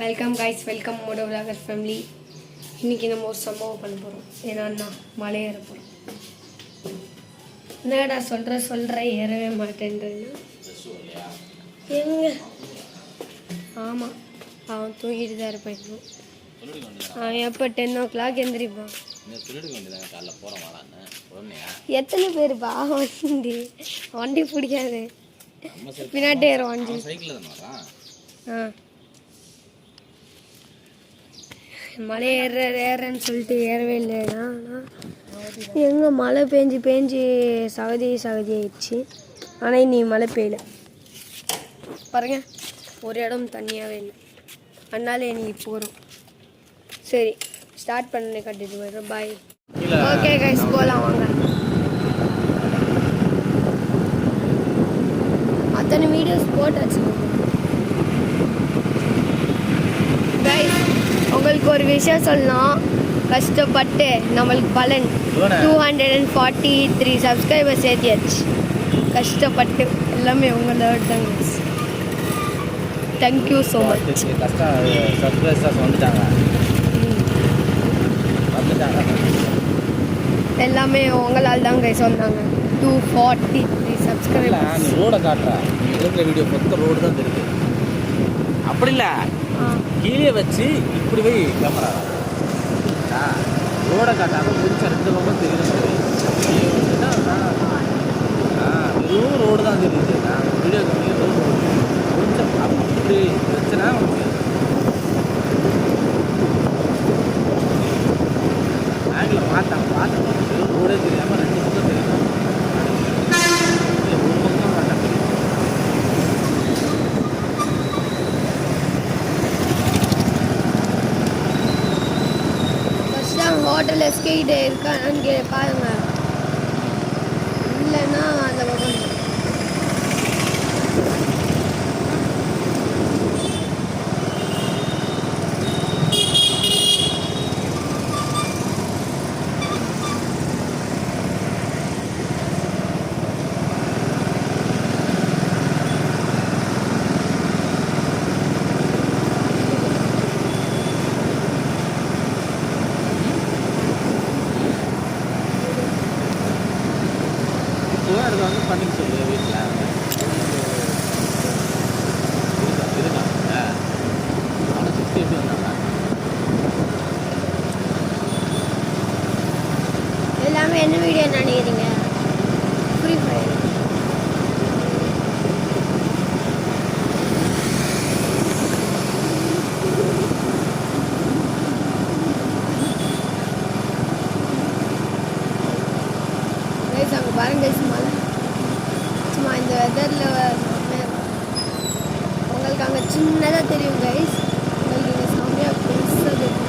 Welcome guys, welcome moto vlogger family. இன்றைக்கி நம்ம ஒரு சம்பவம் பண்ண போகிறோம். ஏன்னா மலை ஏற போகிறோம். என்னடா சொல்கிற ஏறவே மாட்டேன்றேன்னா எங்க ஆமாம், அவன் தூங்கிட்டு தான் இருப்பான். அவன் எப்போ 10 o'clock எந்திரிப்பான். எத்தனை பேருப்பா வண்டி பிடிக்காது, பின்னாடி ஏறும் வண்டி. மலை ஏறேன்னு சொல்லிட்டு ஏறவே இல்லைன்னா எங்கே மழை பேஞ்சு சகதி ஆயிடுச்சு. ஆனால் இன்னி மழை பெய்யல பாருங்க, ஒரு இடம் தண்ணியாகவே இல்லை. அதனால இன்னைக்கு போகிறோம். சரி, ஸ்டார்ட் பண்ணி கட்டிட்டு போயிடுறோம். பாய். ஓகே கைஸ், போகலாம் வாங்க. அத்தனை வீடியோஸ் போட்டாச்சு கைஸ். உங்களுக்கு ஒரு விஷயம் சொல்லணும், கஷ்டப்பட்டு நம்மளுக்கு பலன் 243 சப்ஸ்கிரைபர்ஸ் ஏற்றியாச்சு. கஷ்டப்பட்டு எல்லாமே உங்களோட தாங்க. Thank you so much. எல்லாமே உங்களால் தான் கைஸ் வந்தாங்க. 243 சப்ஸ்கிரைபர்ஸ். ரோடை காட்டுறேன், இருக்கிற வீடியோ மொத்தம் ரோடு தான் தெரியுது. அப்படி இல்லை, கீழே வச்சு இப்படி போய் கேமரா ரோடை காட்டாமல் கொஞ்சம் 2 பக்கம் தெரியுது. வெறும் ரோடு தான் தெரியுது. வீடியோ கொஞ்சம் அப்படி பிரச்சனை. ஆங்கில் பார்த்தேன் வெறும் ரோடே தெரியாமல் 2 பக்கம் தெரியுது. ஒரு பக்கம் பார்த்தேன். ஹோட்டல் எஸ்கேட் இருக்கான்னு பாருங்க, இல்லைன்னா அந்த பக்கம். வந்து பண்ணிக்க சொல்லு வீட்டில் இருக்காங்க. அவனை சுற்றி எப்படி வந்தாங்க? எல்லாமே என்ன வீடியோ நினைக்கிறீங்க? Free fire. அங்கே பாருங்க மழை. சும்மா இந்த வெதரில் உங்களுக்கு அங்கே சின்னதாக தெரியும் கைஸ். உங்களுக்கு இங்கே செம்மையாக பெருசாக தெரியும்.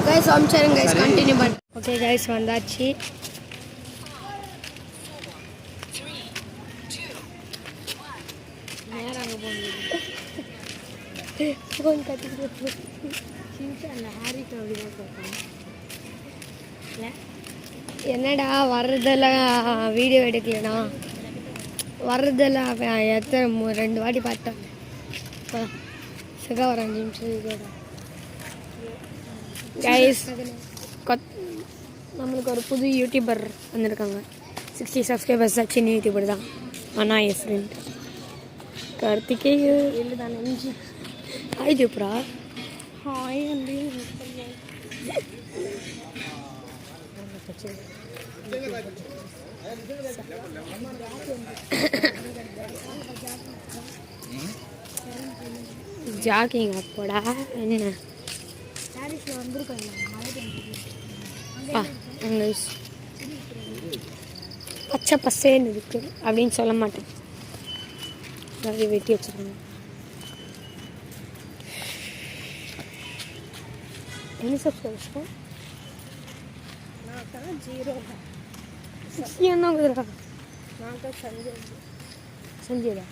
கைஸ் அம்சருங்க கைஸ், கண்டினியூ பண்ணு. ஓகே கைஸ், வந்தாச்சு. ஃபோன் கட்டிட்டு என்னடா வர்றதெல்லாம் வீடியோ எடுக்கலண்ணா, வர்றதெல்லாம் எத்தனை 2 வாட்டி பார்த்தேன். சிகா ஒரு 5 நிமிஷம் கைஸ். நம்மளுக்கு ஒரு புது யூடியூபர் வந்திருக்காங்க. 60 சப்ஸ்கிரைபர்ஸ் சின்ன யூடியூபர் தான். ஆனால் என் ஃப்ரெண்ட் கார்த்திகேய இல்லை தான். ஹாய் ஜூப்ரா. ஹாய். ஜாக்கிங் அப்போடா என்ன பச்சை பசேன்னு இருக்கு அப்படின்னு சொல்ல மாட்டேன், நிறைய வெட்டி வச்சுருக்காங்க. என்ன சப்ஸ்கிரிப்ஷன் என்ன குதிரா சஞ்சீதா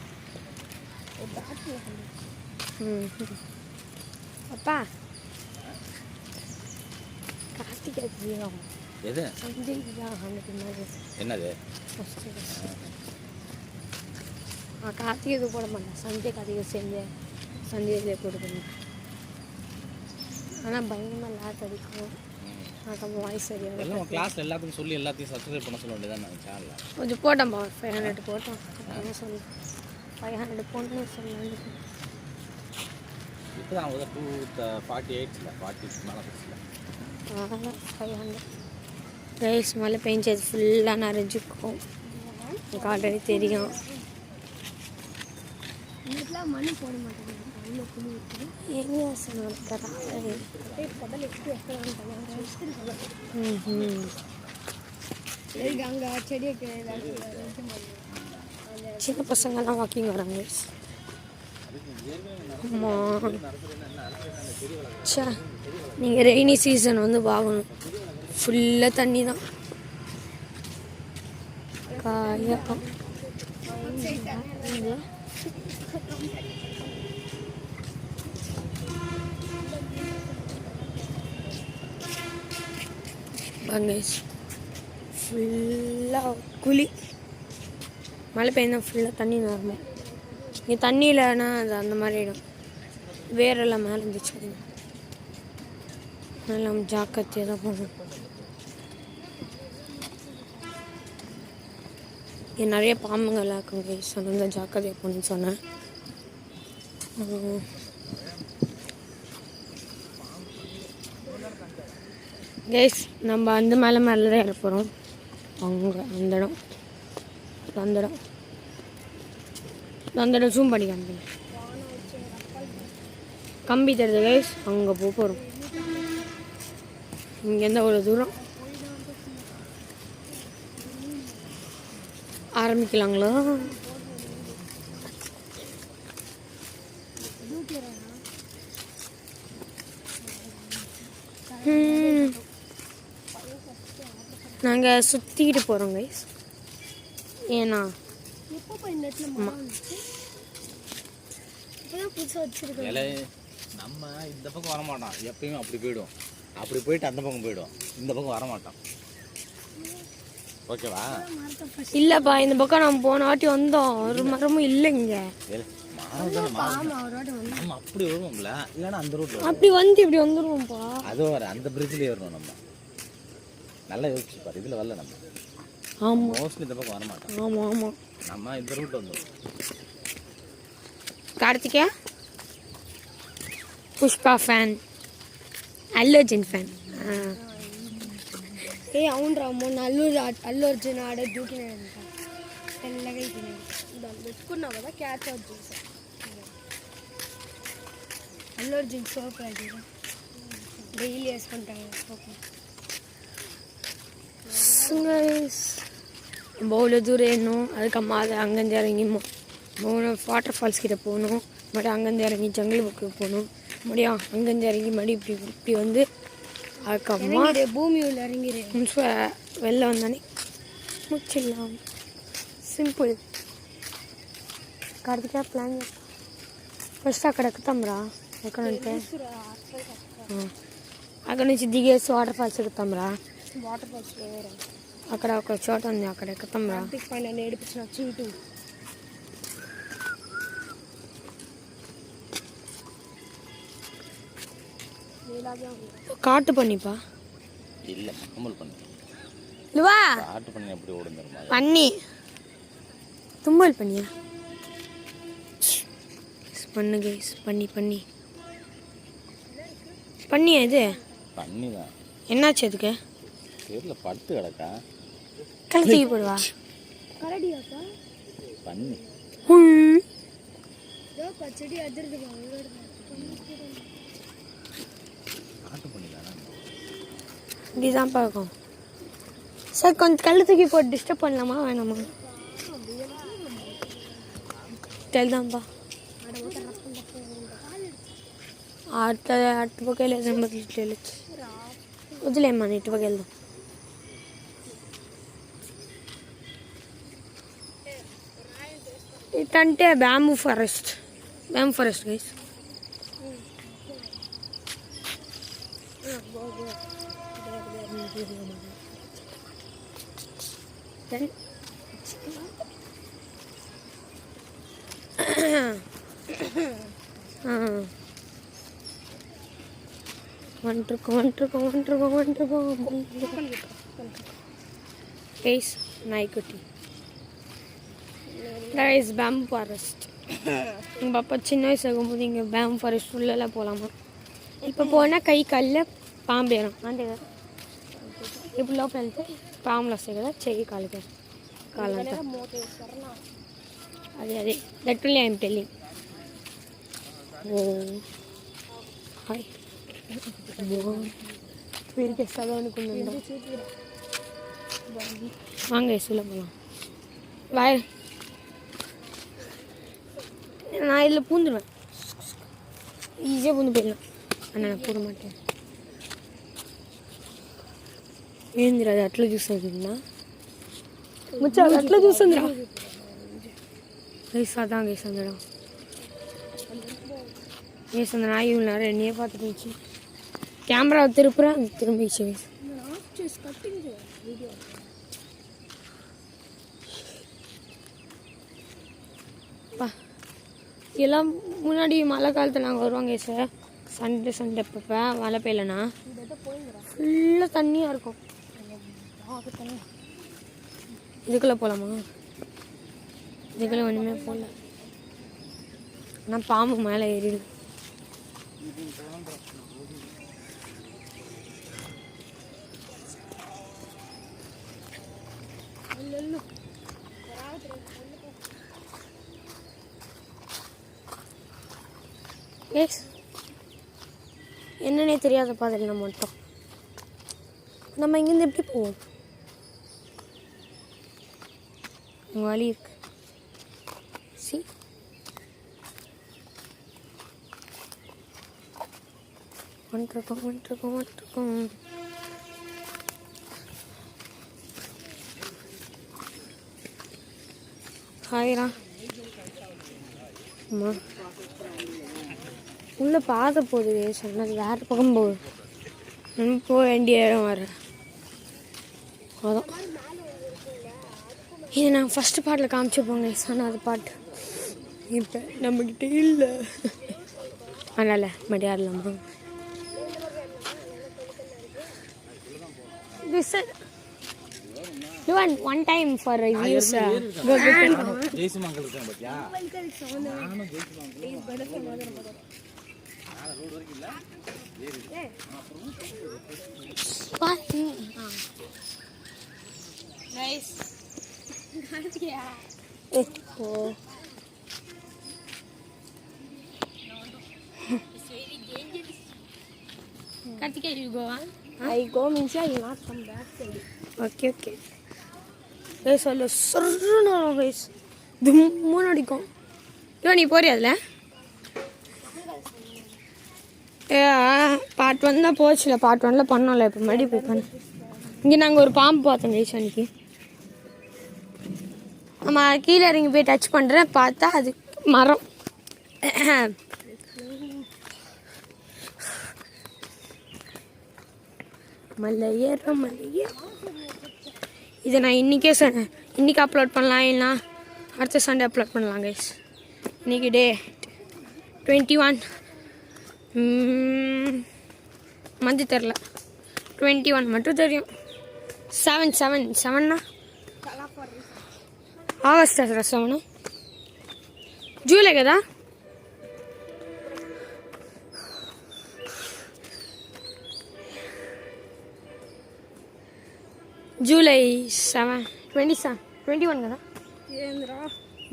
அப்பா கார்த்திகா ஜீரோ எது சஞ்சீதா என்னது கார்த்திகை இது போட மாட்டேன், சஞ்சய் கார்த்திகை செஞ்ச சஞ்சய் போட்டு பண்ணேன். ஆனால் பயங்கரமாக லேட் அடிக்கும், அதுக்கு வாய்ஸ் சரியாக எல்லாம் கிளாஸ் எல்லாத்துக்கும் சொல்லி எல்லாத்தையும் சப்ஸ்கிரைப் பண்ண சொல்ல வேண்டியதான் நான் சேனலில் கொஞ்சம் போட்டோம்ப்பா 500 போட்டோம். என்ன சொல்லு 500 போட்டோன்னு சொல்லி இப்போ தான் வந்து 248 40 மேலே பேசல. 500 ரைஸ் மேலே பெஞ்சது ஃபுல்லாக நிறைஞ்சிக்கும், எனக்கு ஆல்ரெடி தெரியும். மணி போட மாட்டேங்க எங்கே அங்கே செடியை சின்ன பசங்கள்லாம் வாக்கிங் வராங்க. சே நீங்கள் ரெய்னி சீசன் வந்து வாங்கணும், ஃபுல்லாக தண்ணி தான் காயம். ஃபுல்லாக குழி, மழை பெய்யுந்தா ஃபுல்லாக தண்ணி நிரம்பும். இங்கே தண்ணி இல்லைன்னா அது அந்த மாதிரி ஆகிடும், வேரெல்லாம் மேலே இருந்துச்சு. அதனால் நம்ம ஜாக்கிரதையாக தான் போகணும். இங்கே நிறைய பாம்புங்கள்லாம் இருக்கும் கைஸ், அதனால ஜாக்கிரதையாக போகணுன்னு சொன்னேன். கைஸ் நம்ம அந்த மேலே தான் ஏற போகிறோம். அங்கே அந்த இடம் ஜூம் பண்ணி காமிங்க, கம்பி தருது கைஸ், அங்கே போகிறோம். இங்கேருந்து அவ்வளோ தூரம் ஆரம்பிக்கலாங்களா? நாங்கள் சுற்றிக்கிட்டு போகிறோம் கைஸ், ஏன்னா நம்ம இந்த பக்கம் வர மாட்டோம், எப்பயுமே அப்படி போயிடும், அப்படி போயிட்டு அந்த பக்கம் போயிடும், இந்த பக்கம் வர மாட்டோம். ஓகேவா? இல்லைப்பா, இந்த பக்கம் நம்ம போன வாட்டி வந்தோம், ஒரு மரமும் இல்லைங்க. அப்படி வருவோம்ல, இல்லைன்னா அந்த ரூட்ல அப்படி வந்து இப்படி வந்துருவோம்ப்பா. அது வர அந்த பிரிட்ஜ்லேயே வரணும். நம்ம நல்லா யோசிச்சு பாரு, இதில் வரல நம்ம. ஆமாம், மோஸ்ட்லி இந்த பக்கம் வர மாட்டோம். ஆமாம் ஆமாம், நம்ம இந்த ரூட் வந்துடும். Karthika Pushpa fan, Allu Arjun fan. ఏ అవునరా, మొన్న అల్లు అర్జున్ ఆడ దూకినాడంట, తెల్లగా అయిపోయినాడు. దాన్ని పెట్టుకున్నావు కదా, క్యాచ్ అవుట్ చేసా. అల్లు అర్జున్ సోప్ అది డైలీ వేసుకుంటాను సోప్. அவ்வளோ தூரம் ஏறணும், அதுக்கம்மா அதை அங்கேருந்து இறங்கி வாட்டர் ஃபால்ஸ் கிட்டே போகணும், மறுபடியும் அங்கேருந்து இறங்கி ஜங்கிள் புக்கு போகணும், மறுபடியும் அங்கேருந்து இறங்கி மறுபடியும் இப்படி வந்து அதுக்கம்மா பூமியில் இறங்கிடு வெளில வந்தானே முடிச்சிடலாம். సింపుల్. కార్తిక ప్లాన్ ఫస్ట్ అక్కడ ఎక్కుతాంరా, ఎక్కడంటే అక్కడ నుంచి దిగేసి వాటర్ ఫాల్స్ ఎక్కుతాంరా. వాటర్ ఫాల్స్ అక్కడ ఒక చోట ఉంది, అక్కడ ఎక్కుతాంరా. పైన నేర్పించిన చీటు காட்டு பண்ணிப்பா, இல்லை தும்மல் பண்ணி இல்லவா? காட்டு பண்ணி எப்படி ஓடும் பண்ணி தும்மல் பண்ணியா? பண்ணு கைஸ், பண்ணி பண்ணி பண்ணியா? இது பண்ணி தான். என்னாச்சு அதுக்கு? தெரியல படுத்து கிடக்கா கழுத்தி போடுவா பண்ணி பச்சடி அதிர்ந்து காட்டு பண்ணிதானே இப்படிதான் பார்க்கும் சார். கொஞ்சம் கழுத்துக்கு போட்டு டிஸ்டர்ப் பண்ணலாமா வேணாமா? தெல்தான்ப்பா అటు పక్కలే నెంబర్ వదిలేమ్మా ఇటు పక్క వెళ్దాం. ఇటంటే బ్యాంబూ ఫారెస్ట్ గైస్. நாய்க்குட்டி கைஸ் பேம்பு ஃபாரஸ்ட். எங்கள் பாப்பா சின்ன வயசு ஆகும்போது இங்கே பேம்பு ஃபாரஸ்ட் உள்ளெல்லாம் போகலாமா. இப்போ போனால் కై కళ్ళ పాము ఏరం అంతే కదా. ఇప్పుడు లోపల వెళ్తే పాములు వస్తాయి కదా చెయ్యి కాలుకి కాలంతా. అదే that only I'm telling. Oh hi வீட்டுக்கு எஸ்டாதான் கொண்டு வாங்க எஸ்ல போகலாம். வாய் நான் இதில் பூந்துடுவேன், ஈஸியாக பூந்து போயிடலாம். ஆனால் நான் போட மாட்டேன். ఏందిరా అట్లా చూస్తుందా ముచ్చా అట్లా చూస్తుందిరా గైస్. அதான் கைஸ் அந்த இடம். கைஸ் அந்த நாய் இவ்வளோ நேரம் என்னையே பார்த்துட்டு இருந்துச்சு. கேமரா திருப்புறேன் திரும்பிச்சு கைஸ். பா எல்லாம் முன்னாடி மழை காலத்தில் நாங்கள் வருவாங்க சார். சண்டே அப்பப்போ மழை பெய்யலைன்னா ஃபுல்லாக தண்ணியாக இருக்கும். இதுக்குள்ளே போகலாமா? இதுக்குள்ளே ஒன்றுமே போகல. ஆனால் பாம்பு மேலே ஏறிடு. எஸ் என்னன்னே தெரியாத பாதையில் நம்ம மட்டும் நம்ம இங்கேருந்து எப்படி போவோம்? வழி இருக்கு. சி வந்துருக்கோம். ஹாய்ரா. அம்மா உள்ள பாதை போகுது சொன்னது வேறு பக்கம் போகுது. நம்ம போக வேண்டிய இடம் வர அதான். இது நான் ஃபஸ்ட்டு பாட்டில் காமிச்சுப்போங்க சொன்ன அது பாட்டு. இப்போ நம்மக்கிட்ட இல்லை, அதனால் மடியாடலாமா? one time for reviews. Nice. Kartika, you go on? I go means I will not come back. Okay. Guys அதில் சொல்லுன்னு கைஸ் தும்முன்னு அடிக்கும். இவன் நீ போறியா அதில்? பார்ட் 1 தான் போச்சுல, பார்ட் 1 பண்ணோம்ல. இப்போ மறுபடியும் போய் பண்ண. இங்கே நாங்கள் ஒரு பாம்பு பார்த்தோம் கைஸ் அன்றைக்கி. நம்ம கீழே இறங்கி போய் டச் பண்ணுறேன், பார்த்தா அது மரம். மலையேறும் இதை நான் இன்றைக்கே சொன்னேன். இன்றைக்கி அப்லோட் பண்ணலாம், இல்லைனா அடுத்த சண்டே அப்லோட் பண்ணலாம் கைஸ். இன்றைக்கி டே 21 மந்த்து தெரில, 21 மட்டும் தெரியும். 7னா ఆగస్ట్ 7 జూలై కదా. జూలై 21 కదా, ఏంద్రా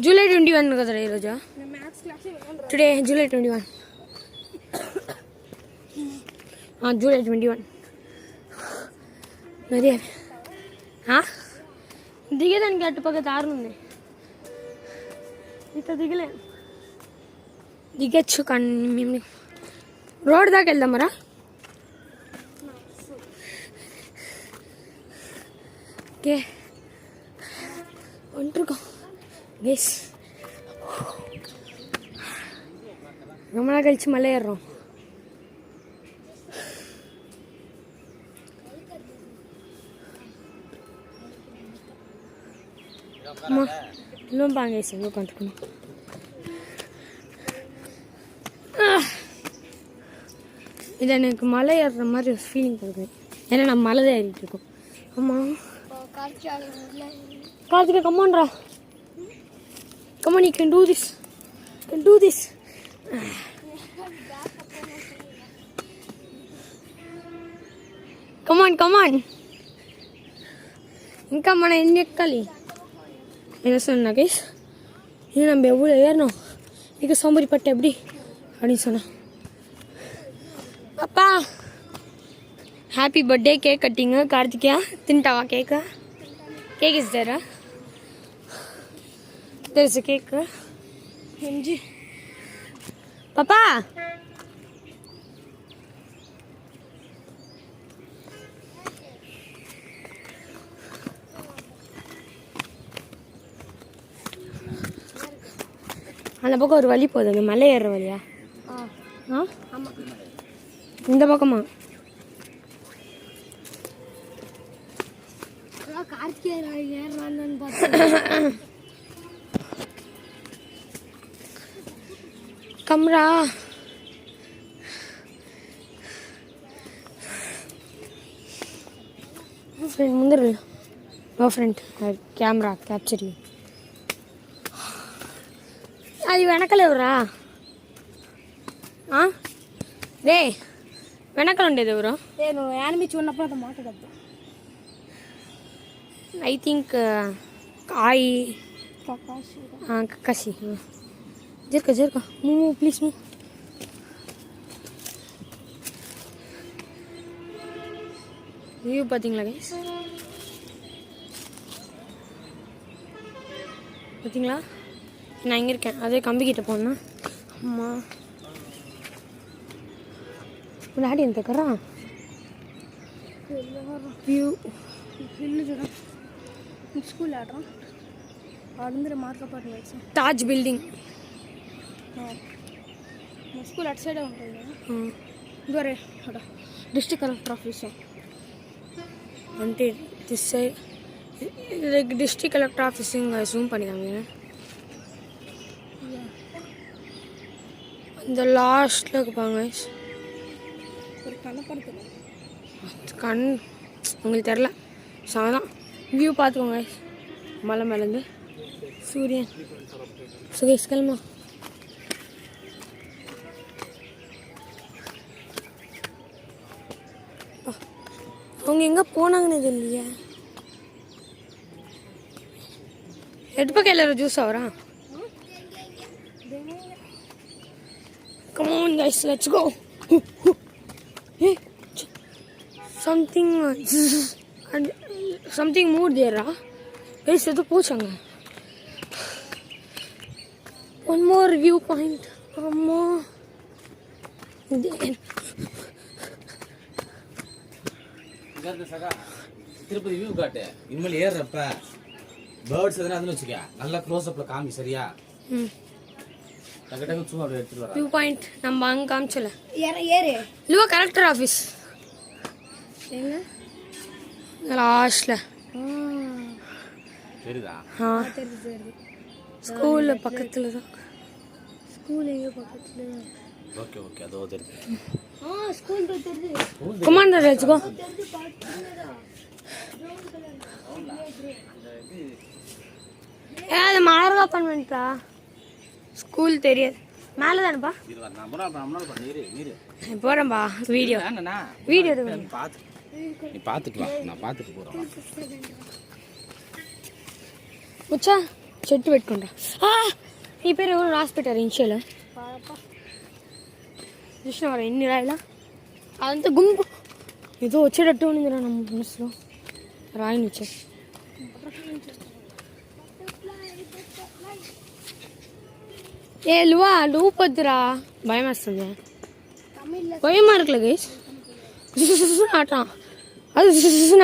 జూలై 21 కదరా ఈరోజు. Maths class today July 21. July 21 మరి దిగేదానికి అటుపక్క దారులు ఉంది, ఇట్లా దిగలే. దిగచ్చు కానీ మేము రోడ్ దాకా వెళ్దామరా. ఓకే ఒంటరిగా గేస్ రమణ కలిసి మళ్ళీ ఎర్రం. இன்னும் பாங்க எங்கே உட்காந்துக்கணும். இது எனக்கு மலை ஏறுற மாதிரி ஒரு ஃபீலிங் கொடுக்குது, ஏன்னா நம்ம மலை தான் ஏறிட்டு இருக்கோம். ஆமாம் கார்த்திகா கம்மான்ரா, come on, you can do this, can do this. Come on come on, ఇంకా మన ఎన్ని ఎక్కాలి என்ன கைஸ். இது நம்ம எவ்வளோ ஏறணும், இங்கே சோம்பரி பட்டு எப்படி அப்படின்னு சொன்னேன். அப்பா ஹாப்பி பர்த்டே, கேக் கட்டிங்க கார்த்திகா. தின்ட்டாவா கேக்கு? கேக் இஸ் தேரா, தேர் இஸ் கேக்கு. எம்ஜி பாப்பா அந்த பக்கம் ஒரு வழி போகுது, அந்த மலை ஏறுற வழியா? ஆமாம், இந்த பக்கமா? கார்த்திகை ஏறான்னு பார்த்தேன். கம்ரா ఫ్రెండ్ ముందర నో ఫ్రెండ్ కెమెరా క్యాప్చర్ అది వెనకలేవురా రే వెనకలు ఉండేది ఎవరు? నేను యానిమిచ్చి ఉన్నప్పుడు అది మాట్లాడద్దు. ఐ థింక్ కాయి కసి జరుక జరుక మూవ్ ప్లీజ్ మూవ్. வியூ பார்த்தீங்களா கைஸ்? பார்த்தீங்களா? நான் இங்கே இருக்கேன், அதே கம்பிக்கிட்ட போனேன். அம்மா డాడీ ఎంత కర్రా వ్యూ ఇల్లు చూడ స్కూల్ ఆడరా ఆడందరూ మార్కపాటు వేసి తాజ్ బిల్డింగ్ స్కూల్ అటు సైడే ఉంటుంది కదా. దూరే అక్కడ డిస్ట్రిక్ట్ కలెక్టర్ ఆఫీస్ అంటే దిస్ సైడ్ డిస్ట్ரிக்ட் கலெக்டர் ஆஃபீஸ் இங்கே ஜூம் பண்ணிக்காங்க. இந்த லாஸ்ட்டில் இருப்பாங்க ஒரு கணப்படுத்தல கண் உங்களுக்கு தெரில. சாதான் வியூ பார்த்துக்கோங்க மலை மேலேருந்து சூரியன். சுகேஷ் கிளம்பா. அவங்க எங்கே போனாங்கன்னு இது இல்லையா? எட்டு பக்கம் எல்லாரும் juice ஆகிறா. Come on guys, let's go. Hey, something moved there. Guys, itu pochanga. One more viewpoint. Amma. இங்க சகா திருப்பதி வியூ காட்டு. இனிமேல் ஏறறப்ப பேர்ட்ஸ் எதனா அதுன்னு வச்சுக்க, நல்லா க்ளோஸ் அப்ல காமி. சரியா? டக்கு சும்மா அப்படியே எடுத்துட்டு வர. வியூ பாயிண்ட் நம்ம அங்க காமிச்சல. ஏறு இல்லவா கலெக்டர் ஆஃபீஸ் எங்க லாஸ்ட்ல தெரியுதா? தெரியுது. ஸ்கூல்ல பக்கத்துல தான். ஸ்கூல் எங்க பக்கத்துல? ஓகே ஓகே, அதோ தெரியுது. ஸ்கூல் தெரியுது. Commander let's go. அது மார்கா பண்ணுவா. ஸ்கூல் தெரியாது, மேலே தானேப்பா. இது நான் முன்னாள் பண்ணீரு நீரு போகிறேன்பா வீடியோ என்னண்ணா வீடியோ எடுக்கணும். பார்த்து நீ பார்த்துட்டு வா, நான் பார்த்துட்டு போகிறேன். వచ్చా చెట్టు పెట్టుకుంటా నీ పేరు ఎవరు రాసి పెట్టారు ఇన్షియల్ చూసినవారా ఎన్ని రాయిలా అదంతా గుంపు ఏదో వచ్చేటట్టు ఉందిరా నా మనసులో రాయిని వచ్చే ఏ లువా లూపొద్దురా భయం వేస్తుంది భయமா இருக்குல்ல கைஸ் ஆட்டான் அது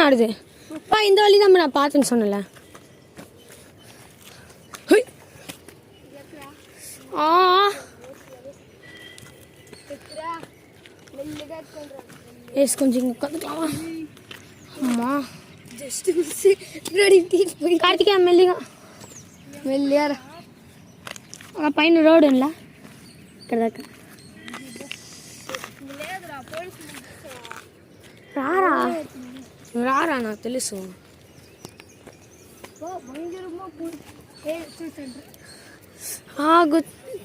ஆடுது அப்பா இந்த வழி தான் நான் பார்த்தேன்னு சொன்னல కొంచెం కదులామా అమ్మా జస్ట్ కార్తికేయ మెల్లిగా మెల్లియారా ఆ పైన రోడ్ ఉందా ఇక్కడ దాకా రారా రారా నాకు తెలుసు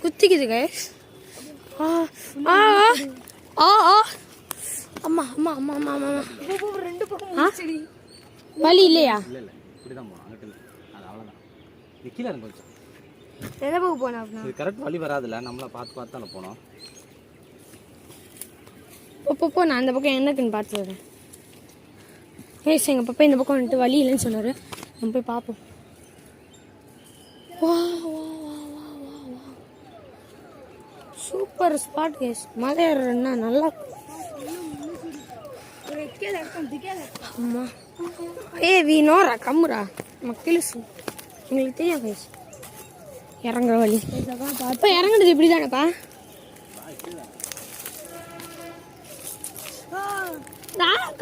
గుర్తికిది గైస్ அம்மா அம்மா அம்மா அம்மா அம்மா ரெண்டு பக்கம் வலி இல்லையா இல்லை இல்லை இப்படி தான் போகணும், அங்கிட்ட இல்லை, அது அவ்வளோதான். இது கீழே இருந்து கொஞ்சம் எதை பக்கம் போனா அப்படின்னா இது கரெக்ட் வழி வராதுல்ல, நம்மளை பார்த்து பார்த்து தானே போனோம். போ நான் அந்த பக்கம் என்னக்குன்னு பார்த்து வரேன். ஏஸ் எங்கள் பப்பா இந்த பக்கம் வந்துட்டு வழி இல்லைன்னு சொன்னார், நம்ம போய் பார்ப்போம். வா வா வா வா வா வா சூப்பர் ஸ்பாட் கேஸ். மலை ஏறுறேன்னா நல்லா அம்மா வீணோரா கம்முரா நமக்கு తెలుసు எங்களுக்கு தெரியும் கேஸ் இறங்குற வழி. இப்போ இறங்குறது இப்படி தானேப்பா?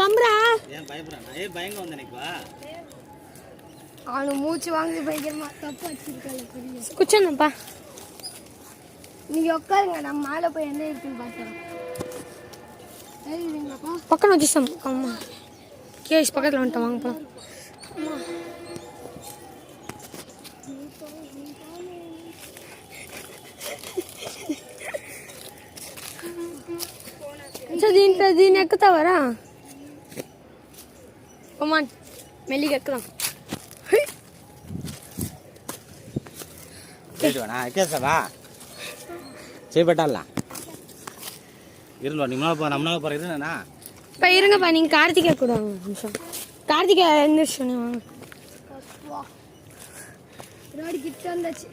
கம்ரா ஏன் பயப்படுறேன்? பயங்க வந்து நினைப்பா அவனு மூச்சு வாங்குது பயங்கரமா. தப்பு வச்சிருக்கல குச்சனப்பா. நீங்க உட்காருங்க, நம்ம மேலே போய் என்ன இருக்குன்னு பார்த்துறோம். பக்கம் வச்சுட்டோம். அம்மா கேஸ் பக்கத்தில் வந்துட்டோம், வாங்க போகலாம். அம்மா దీని ఎక్కుతావరా? కమాన్ మెల్లిగా ఎక్కుదాం. ఎక్కేస్తావా? చేపట్టాలా? இருவா நீ நம்மளால போகிற இருண்ணா. இப்போ இருங்கப்பா, நீங்கள் கார்த்திகை கூட வாங்க நிமிஷம். கார்த்திகை எழுந்திரிச்சு வாங்க. ரோடு கிட்ட வந்தாச்சு.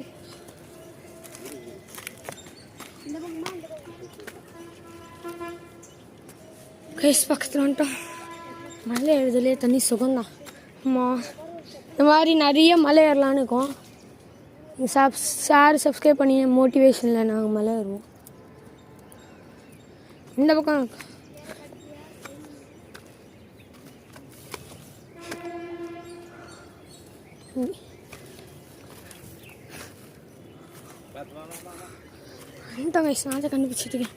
கைஸ் பக்கத்தில் வந்துட்டோம். மலை ஏறுதலே தண்ணி சுகம்தான். அம்மா இந்த மாதிரி நிறைய மலை ஏறலான்னு இருக்கோம். ஷேர் சப்ஸ்கிரைப் பண்ணி மோட்டிவேஷனில் நாங்கள் மலை ஏறுவோம். இந்த பக்கம் கைஸ் நான் தான் கண்டுபிடிச்சிருக்கேன்.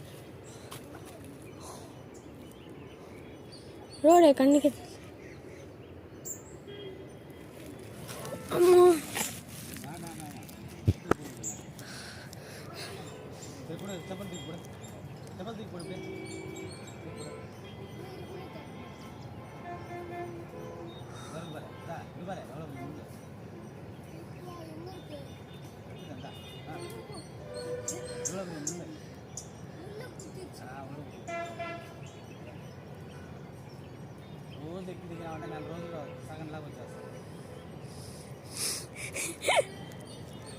ரோடு கண்ணுக்கு அம்மா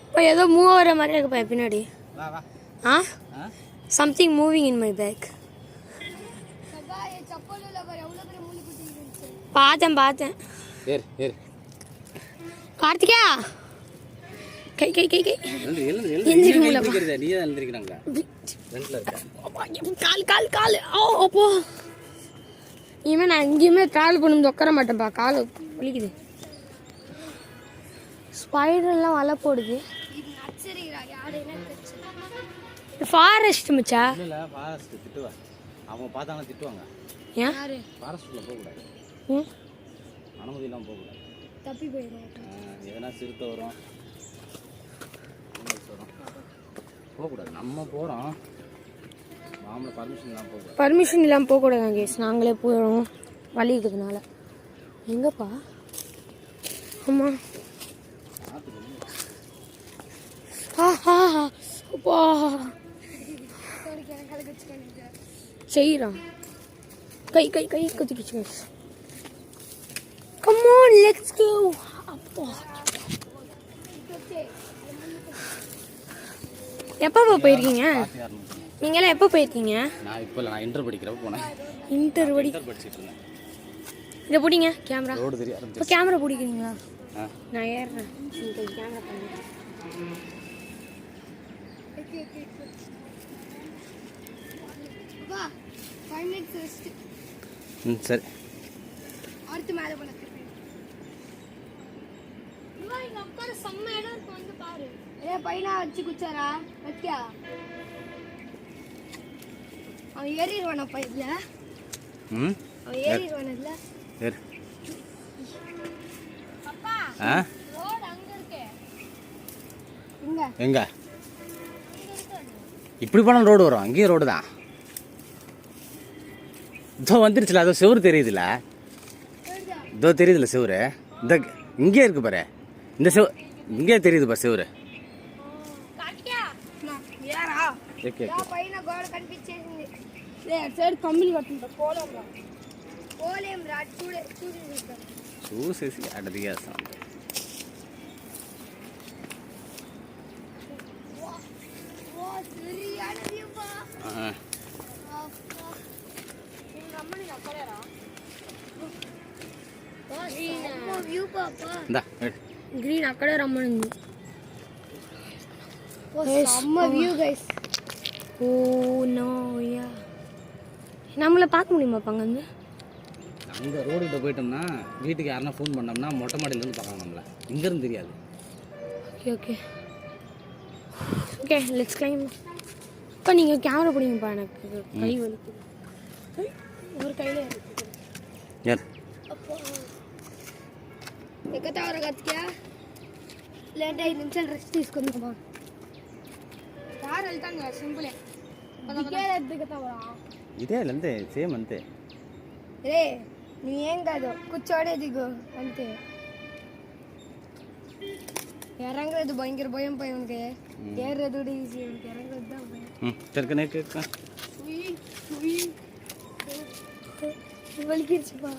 இப்போ ஏதோ மூவ் ஆகிற மாதிரி இருக்குப்பா பின்னாடி. Ah something moving in my back. பார்த்தேன். கார்த்திகா கை கை கை கை கால் அப்போ இனிமே நான் எங்கேயுமே ட்ராவல் பண்ணும்போது உட்கார மாட்டேன்ப்பா, கால் வலிக்குது. ஸ்பைடர்லாம் வலை போடுது. ஃபாரஸ்ட் மச்சா. இல்ல ஃபாரஸ்ட் திட்டுவா, அவங்க பார்த்தாங்க திட்டுவாங்க. ஏன் ஃபாரஸ்ட்ல போக கூடாது, அனுமதி இல்லாம போக கூடாது, தப்பி போயிடும். எதனா சிறுத்தை வரும், போக கூடாது. நம்ம போறோம், மாமல பர்மிஷன் இல்லாம போக கூடாது. பர்மிஷன் இல்லாமல் போகக்கூடாது கேஸ். நாங்களே போகிறோம். வலி இருக்கிறதுனால. எங்கப்பா? ஆமாம். அப்பா செய்கிறான். கை கை கை குத்திக்கிச்சு. Come on let's go. அப்பா எப்போ போயிருக்கீங்க நீங்களாம்? எப்போ போயிருக்கீங்க? நான் இப்போ இல்லை, நான் இன்டர் படிக்கிறப்ப போனேன். இன்டர் படிச்சுட்டு இருந்தேன். இதை பிடிங்க கேமரா. ரோடு தெரியாது. இப்போ கேமரா பிடிக்கிறீங்களா? ஆ நான் ஏறுறேன். நீங்கள் கேமரா பண்ணுங்க. சரி. அடுத்து மேலே போல செம்ம இடம் இருக்கு, வந்து பாரு. பையனா வச்சு குச்சாரா வைக்கியா? அவன் ஏறிடுவானப்பா இதுல. அவன் ஏறிடுவான இதுல. சரி. அப்பா ஆ ரோட் அங்க இருக்கு. எங்க இப்படி போனால் ரோடு வரும். அங்கேயும் ரோடு தான். இதோ வந்துருச்சுல, அதோ செவரு தெரியுதுல்ல. இதோ தெரியுதுல்ல செவரு. இந்த இங்கே இருக்கு பாரு. இந்த செவ இங்கே தெரியுது பாரு செவரு. పైన గోడ కనిపించేసింది. సైడ్ కమ్మిలు కట్టుంటా పోలేం రా. చూసేసి అటు దిగేస్తాం. గ్రీన్ అక్కడే రమ్మనింది. View guys. Oh no yeah. நம்மளை பார்க்க முடியுமாப்பா அங்கேருந்து? அங்கே ரோடுகிட்ட போயிட்டோம்னா வீட்டுக்கு யாருன்னா ஃபோன் பண்ணோம்னா மொட்டை மாடியிலேருந்து பார்க்கலாம் நம்மளை. இங்கேருந்து தெரியாது. Okay okay okay let's claim. இப்போ நீங்கள் கேமரா பிடிங்கப்பா, எனக்கு கை வலிக்குது. ஒரு கையில் இருக்குது. யார் ఎక్కతావరా గతికా? లేదంటే 5 నిమిషాలు రెస్ట్ తీసుకుందామా? కారు వెళ్తాను కదా, సింపులే. దిగుతావరా? ఇదే అంతే, సేమ్ అంతే. రే నువ్వేం కాదు, కూర్చోడే దిగు అంతే. ఇறங்குறது பயங்கர பயம் பையனுக்கு. ஏறுறது கூட ஈஸி, எனக்கு இறங்குறது தான் பயம். வலிக்கிடுச்சுப்பா.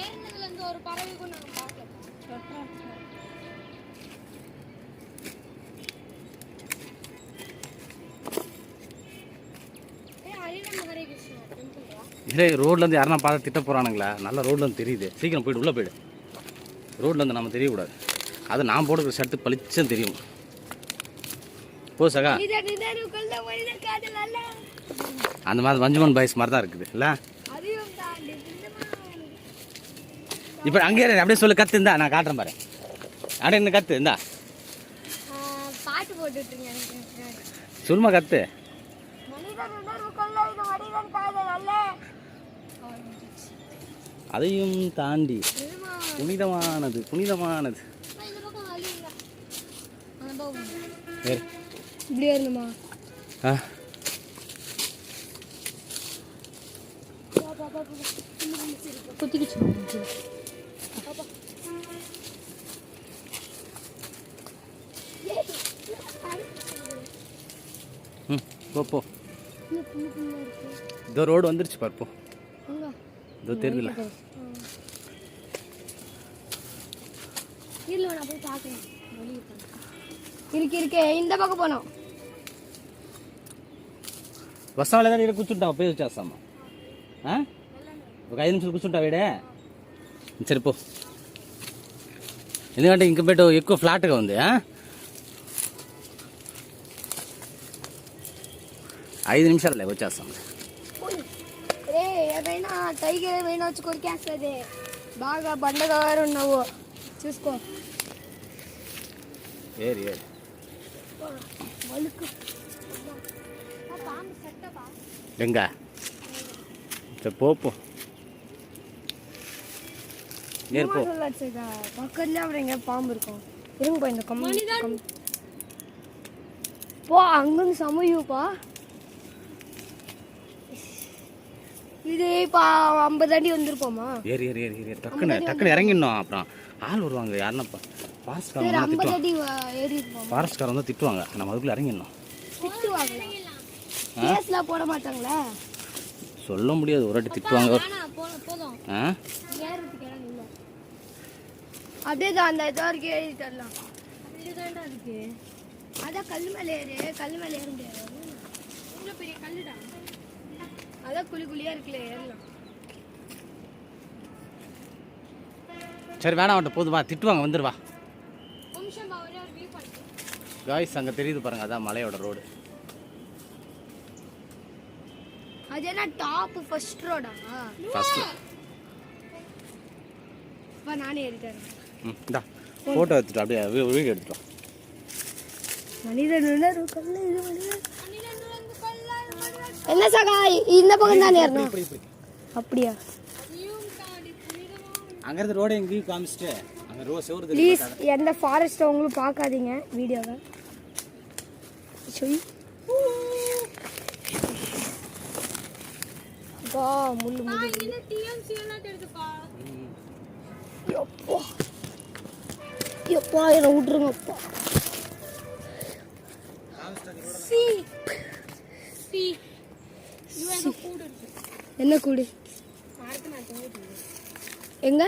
ஏறினதுல இருந்து ஒரு பறவை கூட நாங்கள் பார்க்கல. இல்லை ரோட்லேருந்து யாருன்னா பார்த்து திட்ட போகிறானுங்களா? நல்ல ரோட்லேருந்து தெரியுது. சீக்கிரம் போய்ட்டு உள்ளே போய்டு. ரோட்லேருந்து நம்ம தெரியக்கூடாது. அது நான் போடுற ஷர்ட்டு பளிச்சுன்னு தெரியும். போ சகா. அந்த மாதிரி மஞ்சுமன் பாய்ஸ் மாதிரி தான் இருக்குது இல்லை? இப்போ அங்கே அப்படியே சொல்லு, கற்று இருந்தா நான் காட்டுறேன் பாரு. அப்படியே இந்த கற்று இருந்தா பாட்டு போட்டுட்ருங்க. சொல்லுமா கற்று. அதையும் தாண்டி புனிதமானது புனிதமானது. இப்படியே இருந்துமா? குத்திக்கிச்சு. போ. இதோ ரோடு வந்துருச்சு பார்ப்போம். இதோ தெரியுதுல. இருக்கே இந்த பக்கம் போனோம். బస్ వాళ్ళ దగ్గర కూర్చుంటాం, పోయి వచ్చేస్తామా? ఒక 5 నిమిషాలు కూర్చుంటావు వీడే. సరిపో, ఎందుకంటే ఇంక బెడ్ ఎక్కువ ఫ్లాట్గా ఉంది. 5 నిమిషాలే వచ్చేస్తాం. ఏదైనా టైగర్ ఏమైనా వచ్చి కొరికేస్తుంది. బాగా బండగా ఉన్నావు, చూసుకో. ఏరి எங்க சரி போ. பக்கத்துல அப்புறம் எங்க பாம்பு இருக்கும். இருங்கப்பா, இந்த கம்மி போ. அங்கிருந்து சமையுப்பா. இது இப்போ 50 அடி வந்திருப்போமா? ஏறி ஏறி ஏறி ஏறி டக்குன்னு இறங்கிடணும். அப்புறம் ஆள் வருவாங்க, யாருன்னா ஃபாரஸ்ட்காரங்க 50 அடி ஏறி இருப்போம். ஃபாரஸ்ட்காரங்க வந்து திட்டுவாங்க, நம்ம அதுக்குள்ளே இறங்கிடணும். திட்டுவாங்களா? கேஸ்லாம் போட மாட்டாங்களா? சொல்ல முடியாது, ஒரு வாட்டி திட்டுவாங்க. போதும் ஆ ஏறதுக்கு இடம் இல்லை. அப்படியே தான் அந்த இது வரைக்கும் ஏறி தரலாம். இதுதான்டா இருக்கு. அதான் கல் மேலே ஏற முடியாது. இவ்வளோ பெரிய கல்லுடா. அதான் குழியா இருக்குல்ல, ஏறலாம். சரி வேணாம், வந்துட்டு போதுவா, திட்டுவாங்க, வந்துடுவா. நிமிஷம் ஒரே ஒரு வியூ பண்ணிட்டு. காய்ஸ் அங்கே தெரியுது பாருங்க, அதான் மலையோட ரோடு. அது என்ன டாப் ஃபர்ஸ்ட் ரோடா? ஃபர்ஸ்ட். அப்பா நானே ஏறிட்டேன். இந்தா ஃபோட்டோ எடுத்துட்டு அப்படியே வீடியோ எடுத்துட்டோம். மனிதன் உணர்வு கல்ல இது மனிதன். என்ன சகா இந்த பக்கம் தான் ஏறணும். அப்படியா? அங்கேருந்து ரோடு எங்கேயும் காமிச்சிட்டு அங்கே செவரு. ப்ளீஸ் எந்த ஃபாரஸ்ட் அவங்களும் பார்க்காதீங்க வீடியோவை. சொல்லி முள்ளு முள்ளு. எப்பா என்னை விட்டுருங்கப்பா. என்ன கூடு? எங்க?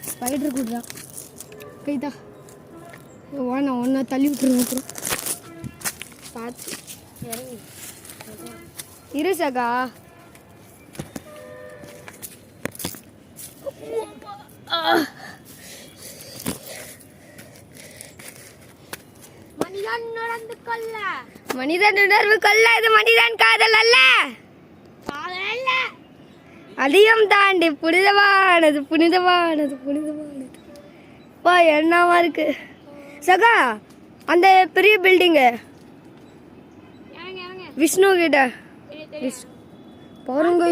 ஸ்பைடர் கூடுதா? கைதா வா, நான் ஒன்றா தள்ளி விட்டுருங்க. அப்புறம் பார்த்து இறங்கி இரு சகா. மனிதன் உணர்வு கொல்ல, இது மனிதன் காதல் அல்ல. அதையும் தாண்டி புனிதமானது புனிதமானது புனிதமானது. வா என்னவா இருக்கு சகா. அந்த பெரிய பில்டிங்கு விஷ்ணு கிட்ட பாருங்க,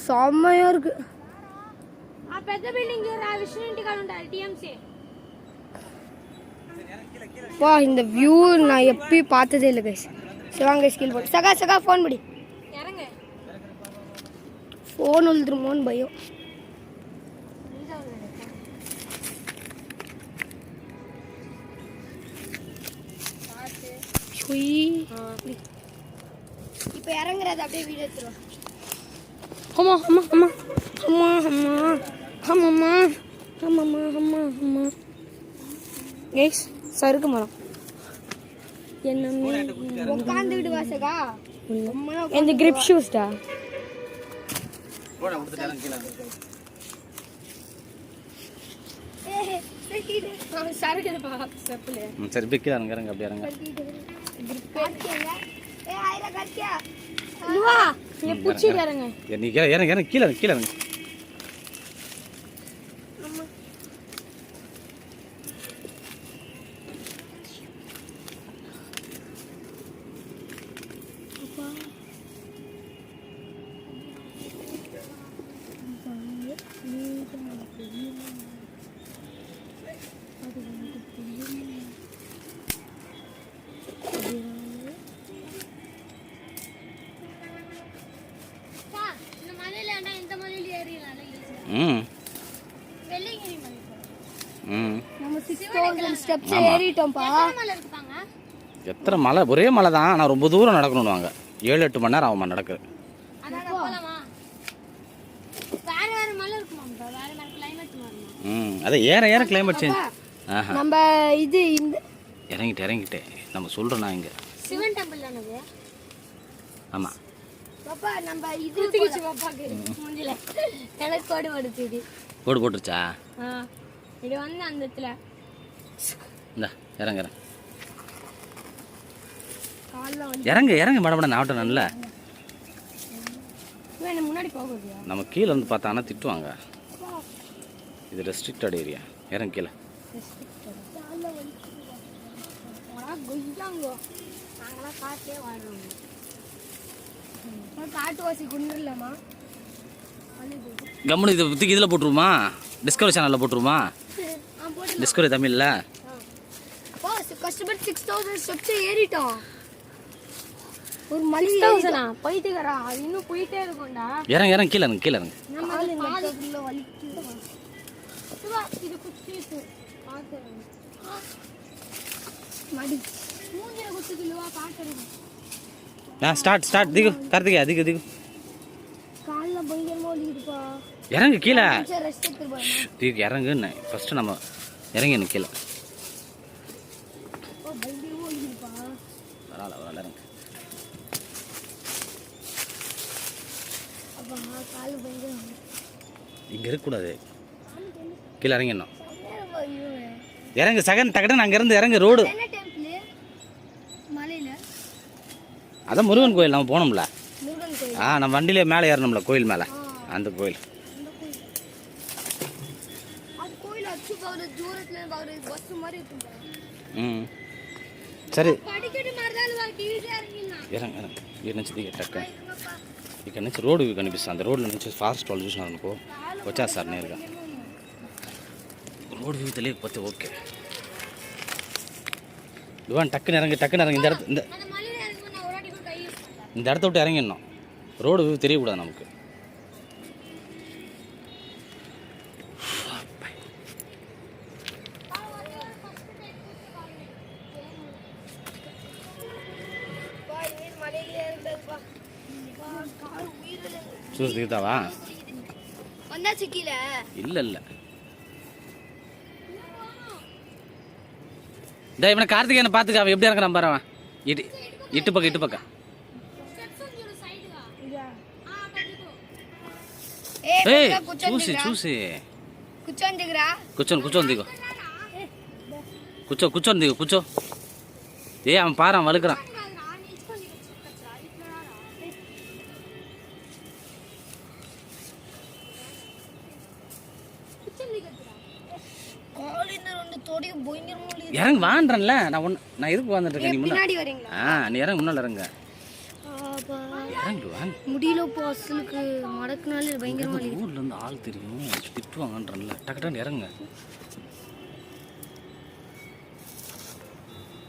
செம்மையா இருக்கு. పెద్ద బిల్డింగ్ విష్ణు ఇంటి కాడ ఉంటాయి టిఎంసి. வா இந்த வியூ நான் எப்பயும் பார்த்ததே இல்லை கைஸ். சிவாங்க ஸ்கில் போட்டு சகா சகா ஃபோன் படி. இறங்க. ஃபோன் உழுதுருமோன்னு பயம். இப்போ இறங்குறது அப்படியே வீடியோ எடுத்துருவா. அம்மா அம்மா அம்மா அம்மா அம்மா அம்மா அம்மா அம்மா அம்மா. கைஸ் சறுக்கு மரம் என்ன உட்காந்துக்கிட்டு வாசகா. இந்த கிரிப் ஷூஸ்டா. சரி பிக்கி இறங்க அப்படியே இறங்க. நீ இறங்க கீழே இறங்க. எத்தனை மலை? ஒரே மலை தான், ஆனால் ரொம்ப தூரம் நடக்கணும்னு வாங்க. 7-8 மணி நேரம் ஆகுமா நடக்குது. அதை ஏற ஏற கிளைமேட் சேஞ்ச். நம்ம இது இந்த இறங்கிட்டு நம்ம சொல்கிறோம் நான் இங்கே சிவன் டெம்பிள் தானது. ஆமாம் பாப்பா நம்ம இது பாப்பாக்கு மூஞ்சில எனக்கு கோடு போடுது. கோடு போட்டுருச்சா? இது வந்து அந்த இடத்துல இந்த இறங்க இறங்க மடமட நாட்டம் நல்ல. முன்னாடி போகுது. நம்ம கீழே வந்து பார்த்தாங்கன்னா திட்டுவாங்க. இது ரெஸ்ட்ரிக்டட் ஏரியா. இறங்க கீழே. காட்டுவாசி குண்டுலாமா? கம்முனு இதை பற்றி இதில் போட்டுருமா? டிஸ்கவரி சேனலில் போட்டுருமா? டிஸ்கவரி தமிழில் கஷ்டப்பட்டு 6000 ஸ்டெப்ஸ் ஏறிட்டோம். ஒரு மலி பைத்தியக்காரா அது இன்னும் போயிட்டே இருக்கும்டா. இறங்க இறங்க கீழே இறங்க கீழே இறங்க. இது குச்சி பார்த்து மடி மூஞ்சில குச்சி கிலோவா பார்த்துருங்க. ஸ்டார்ட் திகு கார்த்திகா திகு திகு. காலில் பயங்கரமா வலிக்குதுப்பா. இறங்கு கீழே. ரெஸ்ட் எடுத்துருப்பா. திகு இறங்குன்னு ஃபர்ஸ்ட் நம்ம இறங்கணும் கீழே. பயங்கரமா வலிக்குதுப்பா. வரல இறங்கு. அப்பா கால் பயங்கரம். இங்கே இருக்கக்கூடாது, கீழே இறங்கிடணும். இறங்கு செகண்ட் டக்குன்னு அங்கேருந்து இறங்கு. ரோடு என்ன டெம்பிள் மலையில? அதான் முருகன் கோயில் நம்ம போனோம்ல. முருகன் கோயில். நம்ம வண்டியிலே மேலே ஏறணும்ல கோயில் மேலே, அந்த கோயில். அது கோயில் அச்சு பாரு, தூரத்துல பாரு, பஸ் மாதிரி இருக்குங்க. ம் சரி படிக்கட்டு மாதிரி தான் இருக்கு, ஈஸியா இறங்கிடலாம். ఇరండి ఇక్కడ నుంచి దిగే టక్క ఇక్కడ నుంచి రోడ్డు కనిపిస్తుంది. రోడ్ల నుంచి ఫారెస్ట్ వాళ్ళు చూసినారు అనుకో వచ్చేస్తారు నేరుగా. రోడ్ వ్యూ తెలియకపోతే ఓకే. இவன் டக்குன்னு இறங்கி இந்த இடத்து இந்த இடத்த விட்டு இறங்கிடணும். ரோடு வியூ தெரியக்கூடாது நமக்கு. చూసి దిగుతావా? வந்தாச்சு கீழே. இல்லை இந்த இவனை கார்த்திகேயனை பார்த்துக்க, அவன் எப்படி இறங்குறான் பாரு. அவன் இட்டு பக்கம் ఏయ్ చూసి కూర్చొని దిగు. కూర్చొని దిగు కూర్చో. அவன் பாரு அவன் வலுக்குறான். இறங்கு வான்றல. நான் எதுக்கு வந்துட்டு இருக்கேன்? நீ முன்னாடி வரீங்களா? நீ இறங்கு, முன்னால இறங்க. முடியல பாசலுக்கு மடக்குனால பயங்கரமா ஊர்ல இருந்து ஆள் தெரியும், திட்டுவாங்கன்றல. டக்குன்னு இறங்க.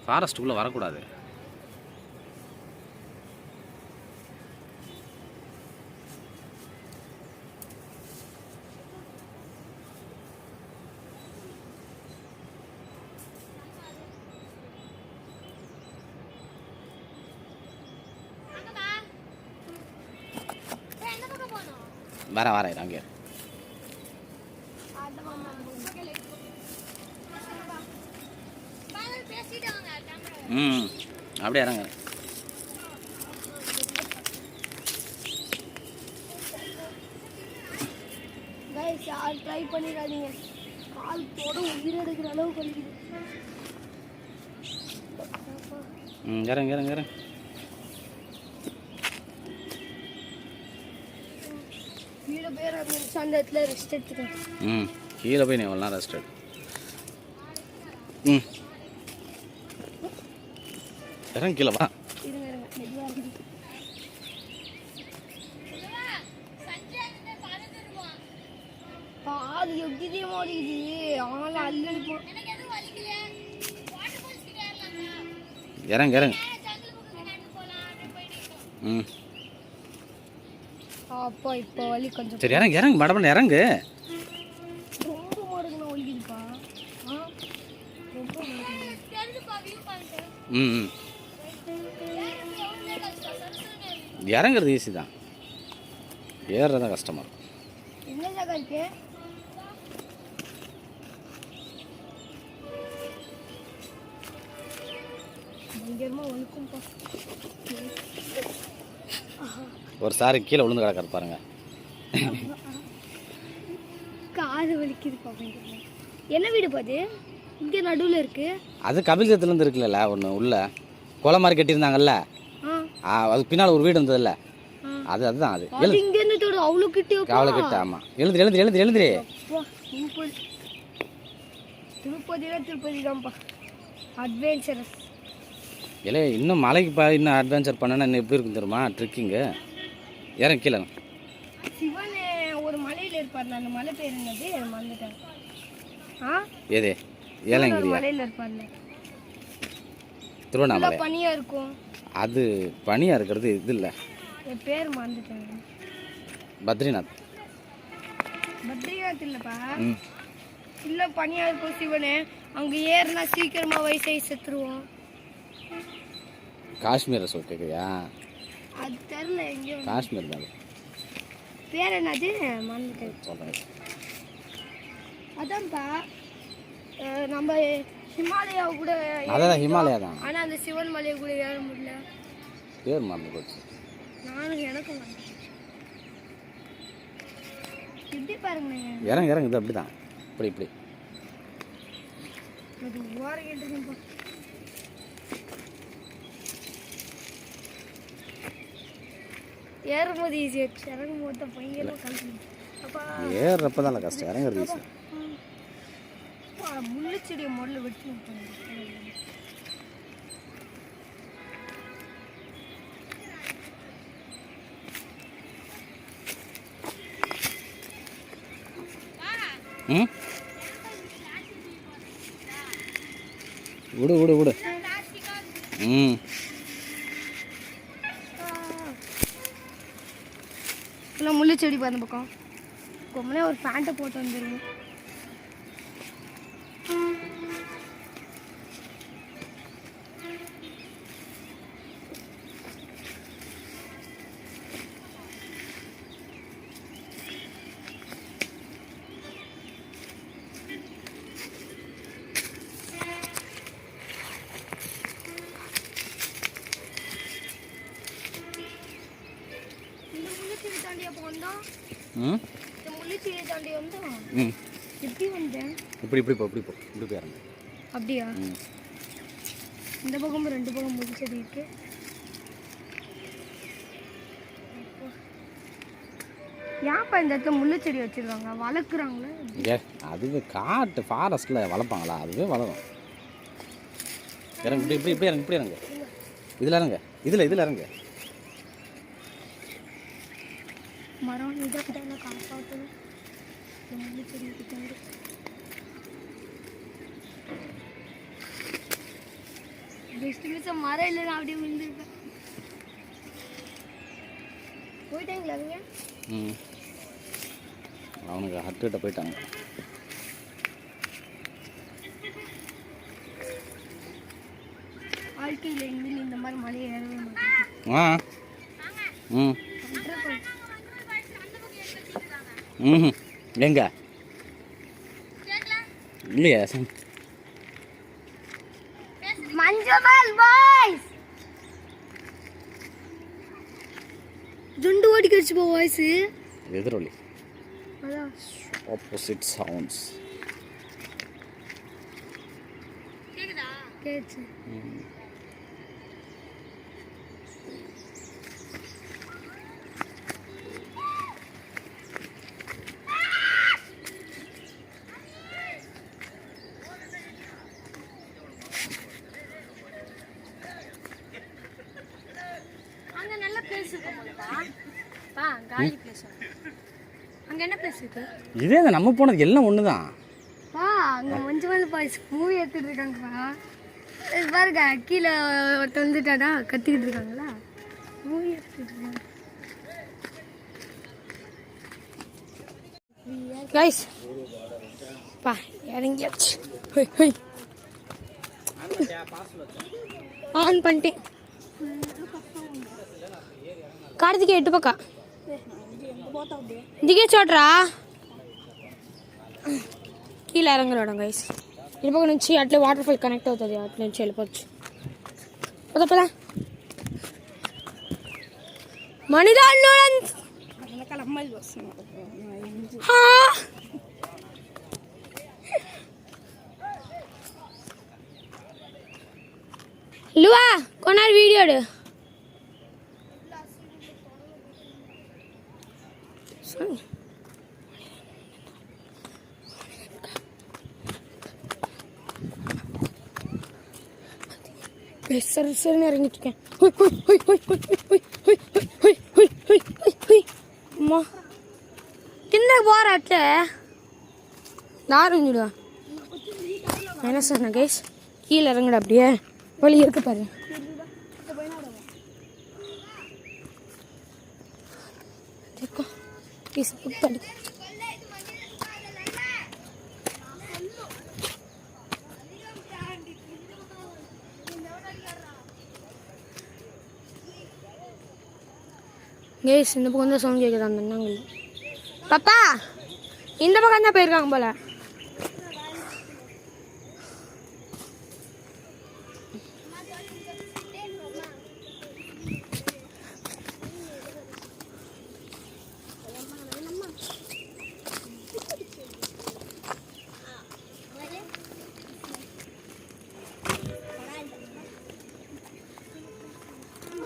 ஃபாரஸ்ட்டுக்குள்ள வரக்கூடாது. வரேன் அங்கே. அப்படியே இறங்க. ட்ரை பண்ணிடாதீங்க, கால் போட உயிர் எடுக்கிற அளவுக்கு வலிக்குது. இறங்க. கீழே போய் அந்த இடத்துல ரெஸ்ட் எடுத்துக்கேன். கீழே போய் நீ எவ்வளோ நேரம் ரெஸ்ட் எடு. இறங்க கீழே வா. காது எவ்வளோ மாறிக்குது, ஆனால் அல்லு இறங்க. அப்பா இப்போ வலி கொஞ்சம். சரி இறங்க மேடம் இறங்கு. ரொம்ப மாடுங்க வலிக்குதுப்பா. இறங்குறது ஈஸி தான், ஏறுறது தான் கஷ்டமா இருக்கும். என்ன ஜாகா இருக்கு? பயங்கரமா வலிக்கும்பா. ஒரு சாரி கீழே விழுந்து கிடக்காரு பாருங்க. காது வலிக்குதுப்பா. என்ன வீடு பாது இங்கே நடுவில் இருக்கு? அது கபில்சத்துலேருந்து இருக்குல்ல, ஒன்று உள்ள கொலை மாதிரி கட்டியிருந்தாங்கல்ல, அதுக்கு பின்னால் ஒரு வீடு இருந்ததுல்ல, அதுதான் அது. இங்கேருந்து அவ்வளோ கிட்டே அவ்வளோ கிட்ட. ஆமாம், எழுந்துரு. திருப்பதி தான்ப்பா அட்வென்ச்சரஸ். இல்லை இன்னும் மலைக்கு இன்னும் அட்வென்ச்சர் பண்ணனா இன்னும் எப்படி இருக்கும் தெரியுமா? ட்ரெக்கிங்கு. இறங்க கீழே. சிவன் ஒரு மலையில் இருப்பார், அந்த மலை பேர் என்னது மறந்துட்டேன். ஏதே ஏலங்கிரி மலையில் இருப்பார்ல, திருவண்ணாமலை. பனியாக இருக்கும். அது பனியாக இருக்கிறது இது இல்லை, என் பேர் மறந்துட்டேன். பத்ரிநாத். பத்ரிநாத் இல்லைப்பா, இல்லை பனியாக இருக்கும் சிவனு. அங்கே ஏறுனா சீக்கிரமாக வயசாகி செத்துருவோம். காஷ்மீரை சொல் கேட்குறியா? அது தெரில எங்கேயோ. காஷ்மீர் தான். பேர் என்னது மறந்துட்டேன். சொல்கிறேன். அதான்ப்பா நம்ம ஹிமாலயா கூட. அதான் ஹிமாலயா தான். ஆனால் அந்த சிவன் மலையை கூட ஏற முடியல. பேர் மறந்து போச்சு. நானும் எனக்கும் இப்படி பாருங்க. இறங்க இறங்க, இது அப்படி தான், இப்படி இப்படி. அது ஓரங்கிட்டு ஏறும்போது ஈஸியாச்சு, இறங்கும் போது தான் பயங்கரமாக கலந்து. அப்பா ஏறுறப்ப தான் கஷ்டம், இறங்குறது ஈஸி. முள்ளு செடியை முதல்ல வெட்டி விட்டாங்க. ம், விடு விடு விடு. ம், இல்லை முள்ளு செடி அந்த பக்கம் கொம்மனே ஒரு பேண்ட்டை போட்டு வந்துருங்க. ம், எப்படி வந்தேன்? இப்படி இப்படி போ, இப்படி போ, இப்படி போய் இறங்க. அப்படியா? ம், இந்த பக்கம் 2 பக்கம் முள்ளு செடி இருக்கு. ஏன்ப்பா இந்த இடத்துல முள்ளு செடி வச்சிருக்காங்க? வளர்க்குறாங்களே. ஏ அதுவே காட்டு ஃபாரஸ்ட்டில் வளர்ப்பாங்களா? அதுவே வளரும். இறங்க, இப்படி இப்படி இப்படி இறங்க, இப்படி இறங்க. இதில் இறங்க, இதில் இறங்க. மரம் இதை காப்பாற்றணும். முள்ளு செடி கிட்ட மரம் இல்லைன்னா அப்படியே விழுந்துருப்பேன். போயிட்டாங்களா அவங்க? ம், அவனுக்கு ஹட்டுக்கிட்ட போயிட்டாங்க. வாழ்க்கையில் எங்கேயும் இந்த மாதிரி மலையை ஏறவே மாட்டேன். ஆ, ம், ம், எங்க இல்லையா? மஞ்சள் பாய்ஸ் ஜுண்டு ஓடி கடிச்சு போ வாய்ஸ் எதிரொலி. அதான் ஆப்போசிட் சவுண்ட்ஸ். கேக்குதா? கேட்ச்சு. அங்க நல்ல பிளேஸ் இருக்கு போலப்பா. பா காலி பிளேஸ். அங்க என்ன பிளேஸ் இருக்கு? இதே நம்ம போனது எல்லாம் ஒன்று தான். பா அங்க மஞ்சள் பாய்ஸ் மூவி எடுத்துட்டு இருக்காங்கப்பா. பாருங்க கீழே ஒருத்த வந்துட்டாடா கத்திக்கிட்டு இருக்காங்களா? மூவி எடுத்துட்டு இருக்காங்க கைஸ். பா இறங்கியாச்சு. ஆன் பண்ணிட்டேன். కార్తికేయ ఎటు పక్క దిగే చోట్రా కీళ్ళ ఇరంగడం గైస్. ఇటు పక్క నుంచి అట్లే వాటర్ ఫాల్ కనెక్ట్ అవుతుంది, అట్ల నుంచి వెళ్ళిపోవచ్చు. పద పద మణిదాళ్ళు లువా కొనారు వీడియోడు சரி சரின்னு இறங்கிட்டு இருக்கேன். அம்மா కింద போற అట్లే దారుణం చూడు. என்ன சொன்ன கைஸ், கீழே இறங்குட அப்படியே வழி இருக்கு பாரு. ப்ளீஸ் புக் பண்ணி கேஸ். இந்த பக்கம் தான் சவுண்ட் கேட்குது அந்த அண்ணாங்கள். பாப்பா இந்த பக்கம் தான் போயிருக்காங்க போல.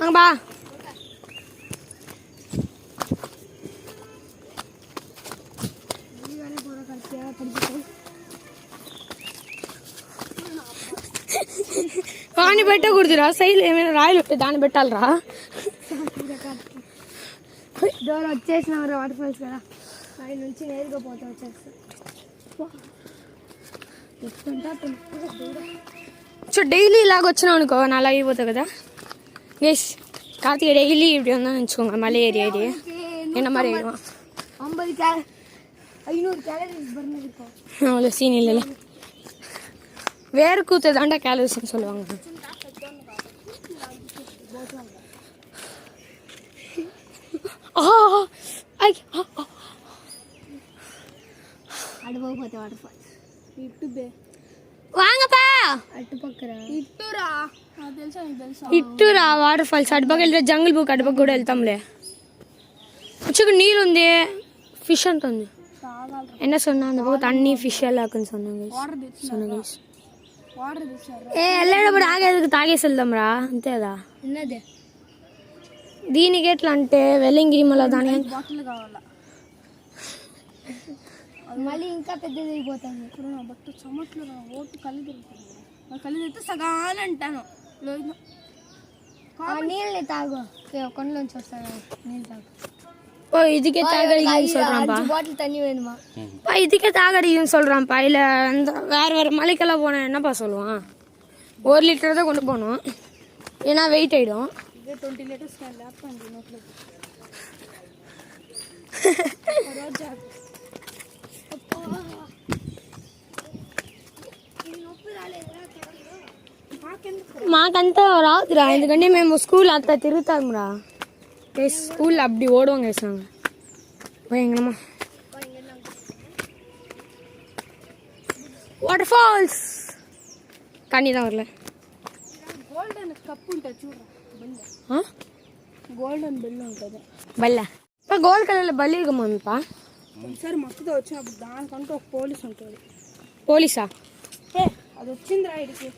வாங்கப்பா. కాని పెట్ట కుడుతురా సైడ్ ఏమైనా రాయలు ఉంటే దాన్ని పెట్టాలరా. డోర్ వచ్చేసినాం రా వాటర్ ఫాల్స్ కదా. ఆయన నుంచి నేరుగా పోతా వచ్చేస్తా. సో డైలీ ఇలాగ వచ్చినాం అనుకో నా అలాగే అయిపోతావు కదా. எஸ் கார்த்திகை டெய்லி இப்படி வந்தால் வச்சுக்கோங்க. மலை ஏறி என்ன மாதிரி ஆகிடுவான். 500 கேலரிஸ் பர்ன் இருக்கும். அவ்வளோ சீன் இல்லைல்ல. வேறு கூத்து தாண்டா கேலரிஸ்ன்னு சொல்லுவாங்க. అడుగు పోతే వాటర్ ఫాల్స్ ఇటు వాంగపా అటు పక్కరా ఇట్టురా. తెలుసా నీకు తెలుసా ఇట్టురా వాటర్ ఫాల్స్. అటుపక్క వెళ్తే జంగిల్ బుక్ అటుపక్క కూడా వెళ్తాంలే. உச்சுக்கு நீர் ఉంది ஃபிஷ் అంత ఉంది. என்ன சொன்னா அந்த பக்கம் தண்ணி ஃபிஷ் எல்லாம் இருக்குன்னு சொன்னாங்க. వెళ్ళేటప్పుడు ఆగేందుకు తాగేసి వెళ్దాంరా అంతేదా. ఉన్నదే దీనికి ఎట్లా అంటే వెల్లింగిరి మళ్ళీ దాని బాటిల్ కావాలా. మళ్ళీ ఇంకా పెద్దది అయిపోతుంది. బట్ చెమట్లు ఓటు కళ్ళు తిరుగుతుంది. కళ్ళు తిరిగితే సగాలు అంటాను. నీళ్ళని తాగు కొండలోంచి వస్తాను. నీళ్ళు తాగు. ஓ இதுக்கே தாகடிக்குன்னு சொல்கிறான்ப்பா. பாட்டில் தண்ணி வேணுமா? இதுக்கே தாகடிக்குன்னு சொல்கிறான்ப்பா. இல்லை அந்த வேறு மலைக்கெல்லாம் போனேன் என்னப்பா சொல்லுவான். 1 லிட்டர் தான் கொண்டு போகணும். ஏன்னா வெயிட் ஆகிடும். 20 లీటర్స్ నోట్లో మాకంతా రాదురా. ఎందుకంటే మేము స్కూల్ అంతా తిరుగుతాంరా. స్కూల్ அப்படி ஓடுவாங்க వేసాங்க பயங்கரமா. వాటర్ ఫాల్స్ కానీ தான் வரல. గోల్డెన్ కప్ ఉంటుంది చూడరా. గోల్డెన్ బెల్ ఉంటుంది. బల్ల గోల్డ్ కలర్లో బల్లి ఇవ్వమప్పా. ఒకసారి మక్కుతో వచ్చినప్పుడు దానికంటూ ఒక పోలీస్ ఉంటుంది. పోలీసా? అది వచ్చింది రైడ్కి.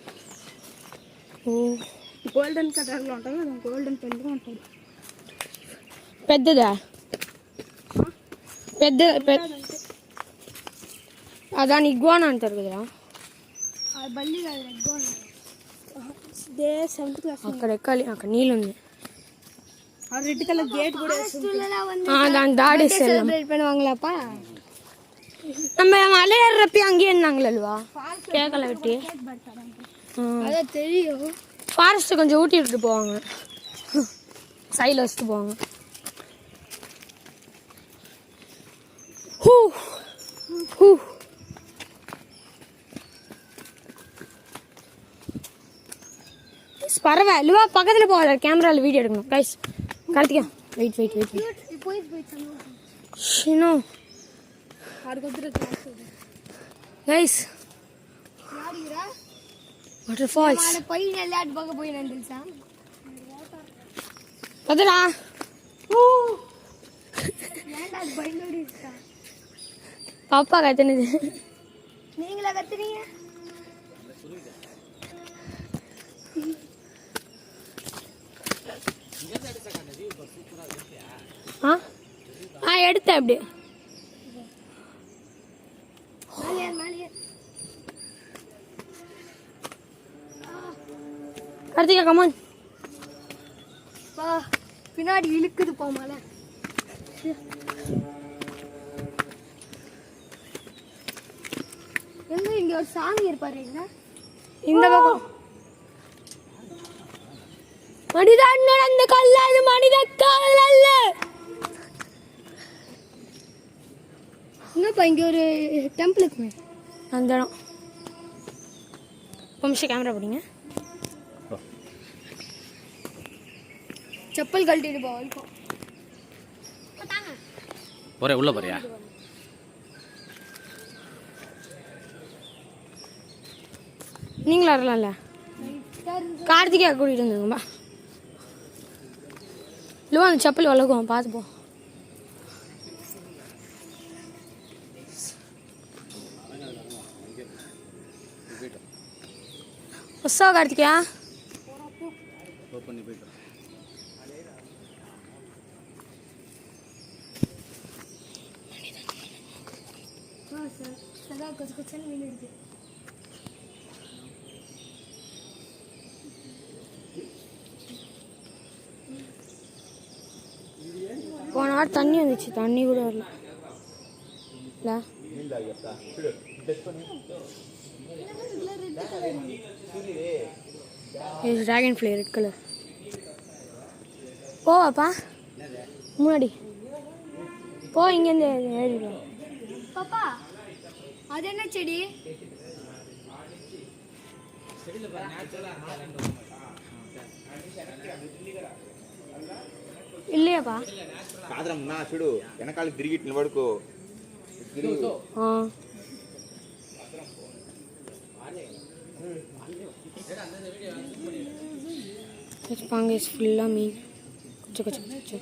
గోల్డెన్ కలర్లో ఉంటుంది. అది గోల్డెన్ పెన్గా ఉంటుంది. పెద్దదా? పెద్ద దాని ఇగ్వానా అంటారు కదరా. బల్లి కాదు ఇగ్వానా. 7th క్లాస్ అక్కడ ఎక్కాలి. అక్కడ నీళ్ళు ఉంది. రెడ్ కలర్ గేట్ కూడా దాన్ని దాடேசி செலிப்ரேட் பண்ணுவாங்களாப்பா. நம்ம மலை ஏறப்ப அங்கேயே இருந்தாங்களா கேக்கல வெட்டி. அதான் தெரியும். ஃபாரஸ்ட் கொஞ்சம் ஊட்டி விட்டுட்டு போவாங்க. சைடில் வச்சுட்டு போவாங்க. பரவாயில்ல பக்கத்தில் போகல. கேமராவில் வீடியோ எடுக்கணும் guys. Karthika wait Shino guys waterfalls పైన వెళ్ళాడు బాగా పోయినాను తెలుసా. వదరా பாப்பா கத்துனது. நீங்களா கத்துனீங்க? எடுத்தேன் அப்படியே. கார்த்திகா கமான். பின்னாடி இழுக்குது போமால. எங்க இங்க ஒரு சாமி இருப்பாரு. இந்த பக்கம் மனிதன் நடந்த கல்லாது மனித கால் அல்ல. பாப்பா இங்கே ஒரு டெம்பிள் இருக்குமே அந்த இடம். ஒரு நிமிஷம் கேமரா பிடிங்க. செப்பல் கழட்டிட்டு போவோம். போறே உள்ள போறியா? நீங்களும் வரலாம்ல. கார்த்திகா கூட்டிகிட்டு வந்துங்கப்பா. இல்லை அந்த செப்பல் வளர்க்குவோம் பார்த்துப்போம். வசா கார்த்திகா போன வாரம் தண்ணி வந்துச்சு, தண்ணி கூட வரல. Dragonfly red colour. போவாப்பா முன்னாடி போ, இங்கேருந்து ஏறிடுவோம். பாப்பா அது என்ன செடி? இல்லையாப்பா? కాదరం నా చూడు వెనకాల తిరిగి నిలబడుకో. ஃபுல்லாக மீன் கொச்ச கொச்ச கொச்ச.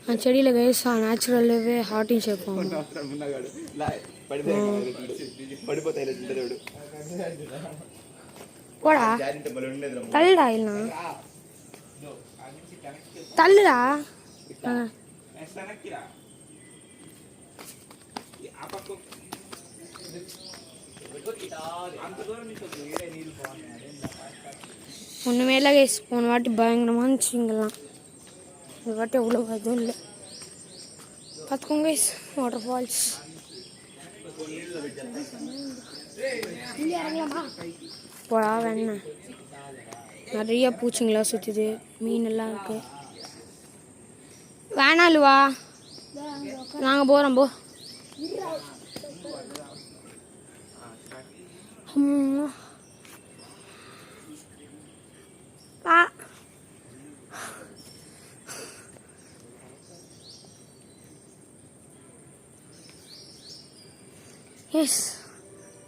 அந்த செடியில் வேஸ்டா நேச்சுரலாகவே ஹார்ட்டிங் ஷேப் ஆகும். போடா தள்ளுடா, இல்லை தள்ளுடா. ஒன்றுமே இல்லை கைஸ், போன வாட்டி பயங்கரமாக இருந்துச்சு இங்கெல்லாம். இந்த வாட்டி எவ்வளோ அதுவும் இல்லை. பார்த்துக்கோங்க கைஸ், வாட்டர் ஃபால்ஸ். போடா வேணா, நிறைய பூச்சிங்களாம் சுற்றுது, மீனெல்லாம் இருக்குது. வேணாலுவா நாங்கள் போகிறோம். போ பா. எஸ்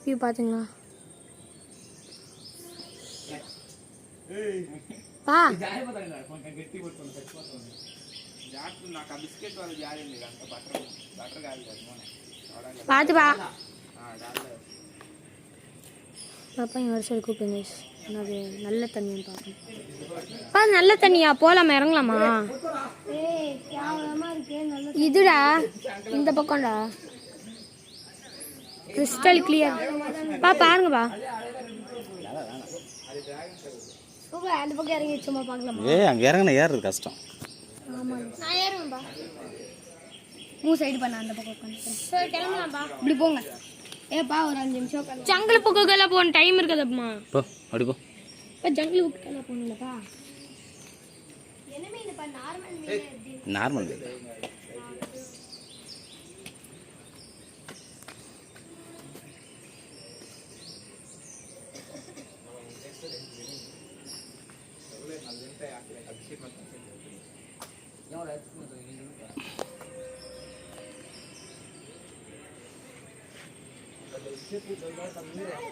வியூ பார்த்தீங்களா? பா பார்த்துப்பா. பாப்பா இங்கே வருஷம் கூப்பிடுங்க. அது நல்ல தண்ணின்னு பார்க்கணும். பா நல்ல தண்ணியா? போகலாமா, இறங்கலாமா? இதுடா இந்த பக்கம்டா, கிறிஸ்டல் கிளியர். பா பாருங்கப்பா. அந்த பக்கம் இறங்கி சும்மா பார்க்கலாமா? அங்கே இறங்கின ஏறுறது கஷ்டம். ஆமாம் நான் ஏறுவேன்பா. சைடு பண்ண அந்த பக்கம் உட்காந்து கிளம்பலாம்ப்பா. இப்படி போங்க. ஏப்பா ஒரு 5 நிமிஷம் ஜங்கிள் புக்குக்கெல்லாம் போகணும், டைம் இருக்குதுப்பா. போ அப்படி போ. இப்போ ஜங்கிள் புக்கெல்லாம் போகணும்லப்பா. என்ன மீன்ப்பா? நார்மல் மீன். நார்மல்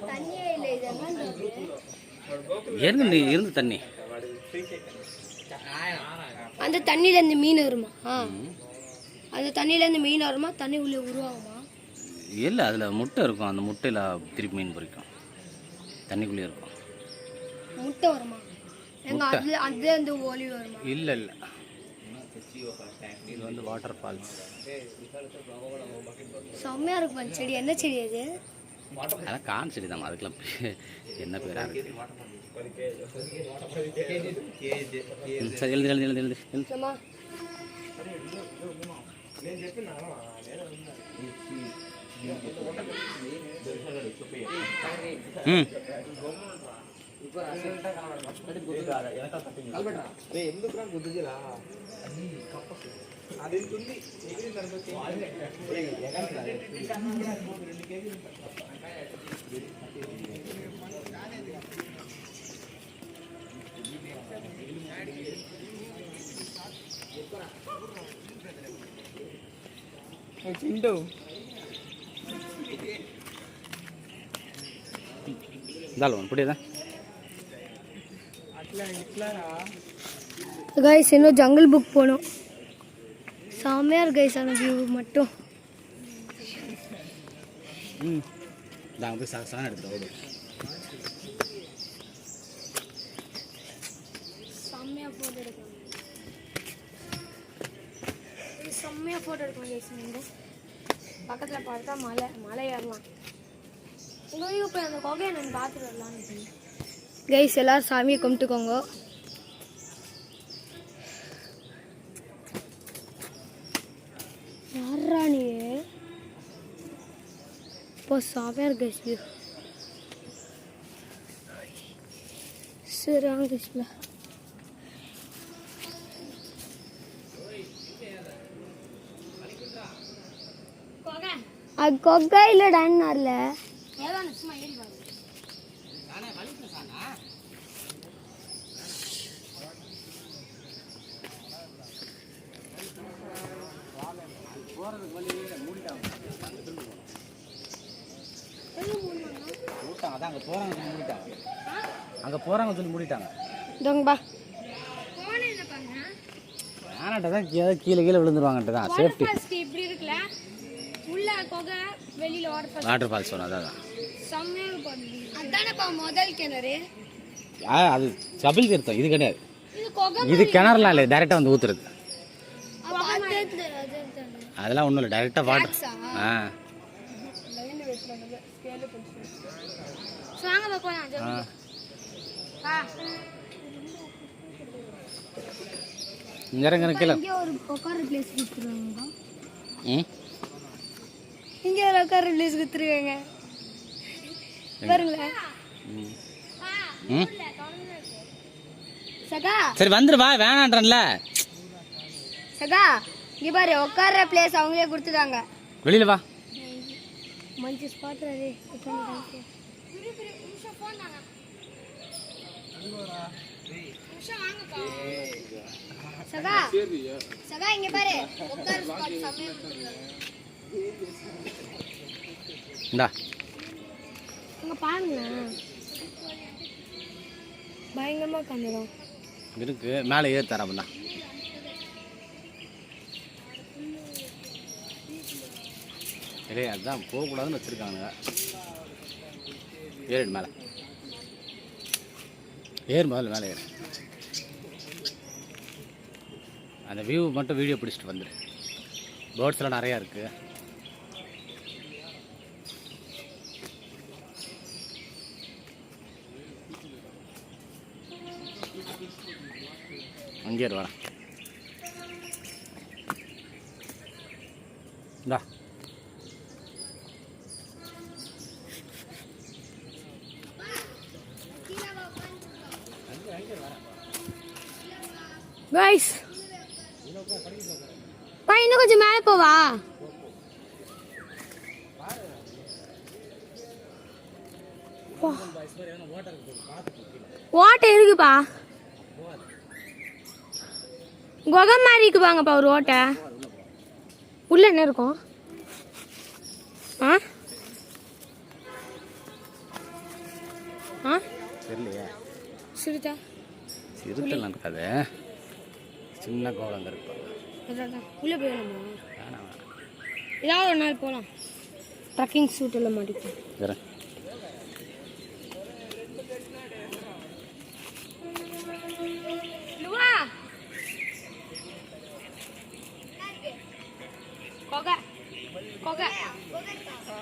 தண்ணியே இல்லை, இதெல்லாம் ஏற்கனவே இருந்து தண்ணி. அந்த தண்ணியிலேருந்து மீன் வருமா? அந்த தண்ணியிலேருந்து மீன் வருமா? தண்ணி உள்ளே உருவாகுமா? இல்லை, அதில் முட்டை இருக்கும். அந்த முட்டையில் திருப்பி மீன் பொரிக்கும். தண்ணிக்குள்ளே இருக்கும். முட்டை வருமா? எங்க அதுல அது அந்த ஒலி வருமா? இல்லை இல்லை, இது வந்து வாட்டர் ஃபால்ஸ். செம்மையா இருக்கும் செடி. என்ன செடி அது? அதான் கான் செடி தான். அதுக்கெல்லாம் என்ன பேரா இருக்கு? சரி எழுதி எழுதி எழுதி எழுதி. இருந்தாலும் புரியுதா? கைஸ் இன்னும் ஜங்கிள் புக் போகணும். செம்மையாக கைஸ் அந்த வியூ மட்டும். நாங்கள் போய் சாணம் எடுத்து ஓடு. செம்மையாக ஃபோட்டோ எடுக்கலாம். செம்மையாக ஃபோட்டோ எடுக்கலாம் கைஸ். வந்து பக்கத்தில் பார்த்தா மலை ஏறலாம். உங்கள் வீடு போய் அந்த கொகையை நான் பார்த்துட்டு வரலான்னு. கைஸ் எல்லாரும் சாமியை கும்பிட்டுக்கோங்க. யாரா நீ? இப்போ செம்மையாக கைஸ் வியூ. சரி வாங்க கைஸ்ல. அது கொக்கை இல்லைடான்னு வரல. அதான் அங்கே போகிறாங்க சொல்லி மூடிட்டாங்க. அங்கே போகிறாங்க சொல்லி மூடிட்டாங்க. இதோங்கப்பா வேணாட்ட தான் கீழே விழுந்துருவாங்கன்ட்டு தான் சேஃப்டி. இப்படி இருக்குல்ல உள்ள கொகை வெளியில் வாட்டர் ஃபால்ஸ் சொன்ன அதான் செம்மையாக. அதானப்பா முதல் கிணறு. அது கபில் தீர்த்தம், இது கிடையாது. இது கொகை இது கிணறுலாம் இல்லை, டைரெக்டாக வந்து ஊற்றுறது. அதெல்லாம் ஒன்றும் இல்லை, டைரெக்டாக வாட்டர். வாங்க போகலாம். இறங்க கீழே. இங்கே ஒரு உட்கார பிளேஸ் கொடுத்துருவாங்க. ம் இங்கே ஒரு உட்கார பிளேஸ் கொடுத்துருவாங்க பாருங்களேன். ம் சகா சரி வந்துருவா, வேணான்றல. சகா இங்கே பாரு உட்கார பிளேஸ் அவங்களே கொடுத்துட்டாங்க. வெளியில் வா. మంచి స్పాట్ అది. சகா சகா இங்க பாரு உட்கார ஸ்பாட் சமயம் கொடுத்துருக்காங்க. இந்தா அங்க பாருங்க பயங்கரமா கண்டுறோம் இருக்கு. மேலே ஏறி தர அப்படின்னா இல்லையே, அதுதான் போகக்கூடாதுன்னு வச்சுருக்காங்க. ஏறிடு மேலே, ஏறு முதல்ல மேலே ஏறு. அந்த வியூ மட்டும் வீடியோ பிடிச்சிட்டு வந்துடு. பேர்ட்ஸ்லாம் நிறையா இருக்குது. அங்கே வரேன். இந்தா கைஸ் பா இன்னும் கொஞ்சம் மேலே போவா. ஓட்டை இருக்குப்பா, குகை மாதிரி இருக்குப்பாங்கப்பா ஒரு ஓட்டை. உள்ள என்ன இருக்கும்? ஆ ஆ தெரியலையே. சிறுத்தை சிறுத்தைலாம் இருக்காது, சின்ன கோலம் இருப்பாங்க. அதான் உள்ளே போயிடலாமா? வேணாம் வேணாம், ஏதாவது ஒரு நாள் போகலாம். ட்ரக்கிங் சூட் எல்லாம் மாட்டிப்போம். வேறு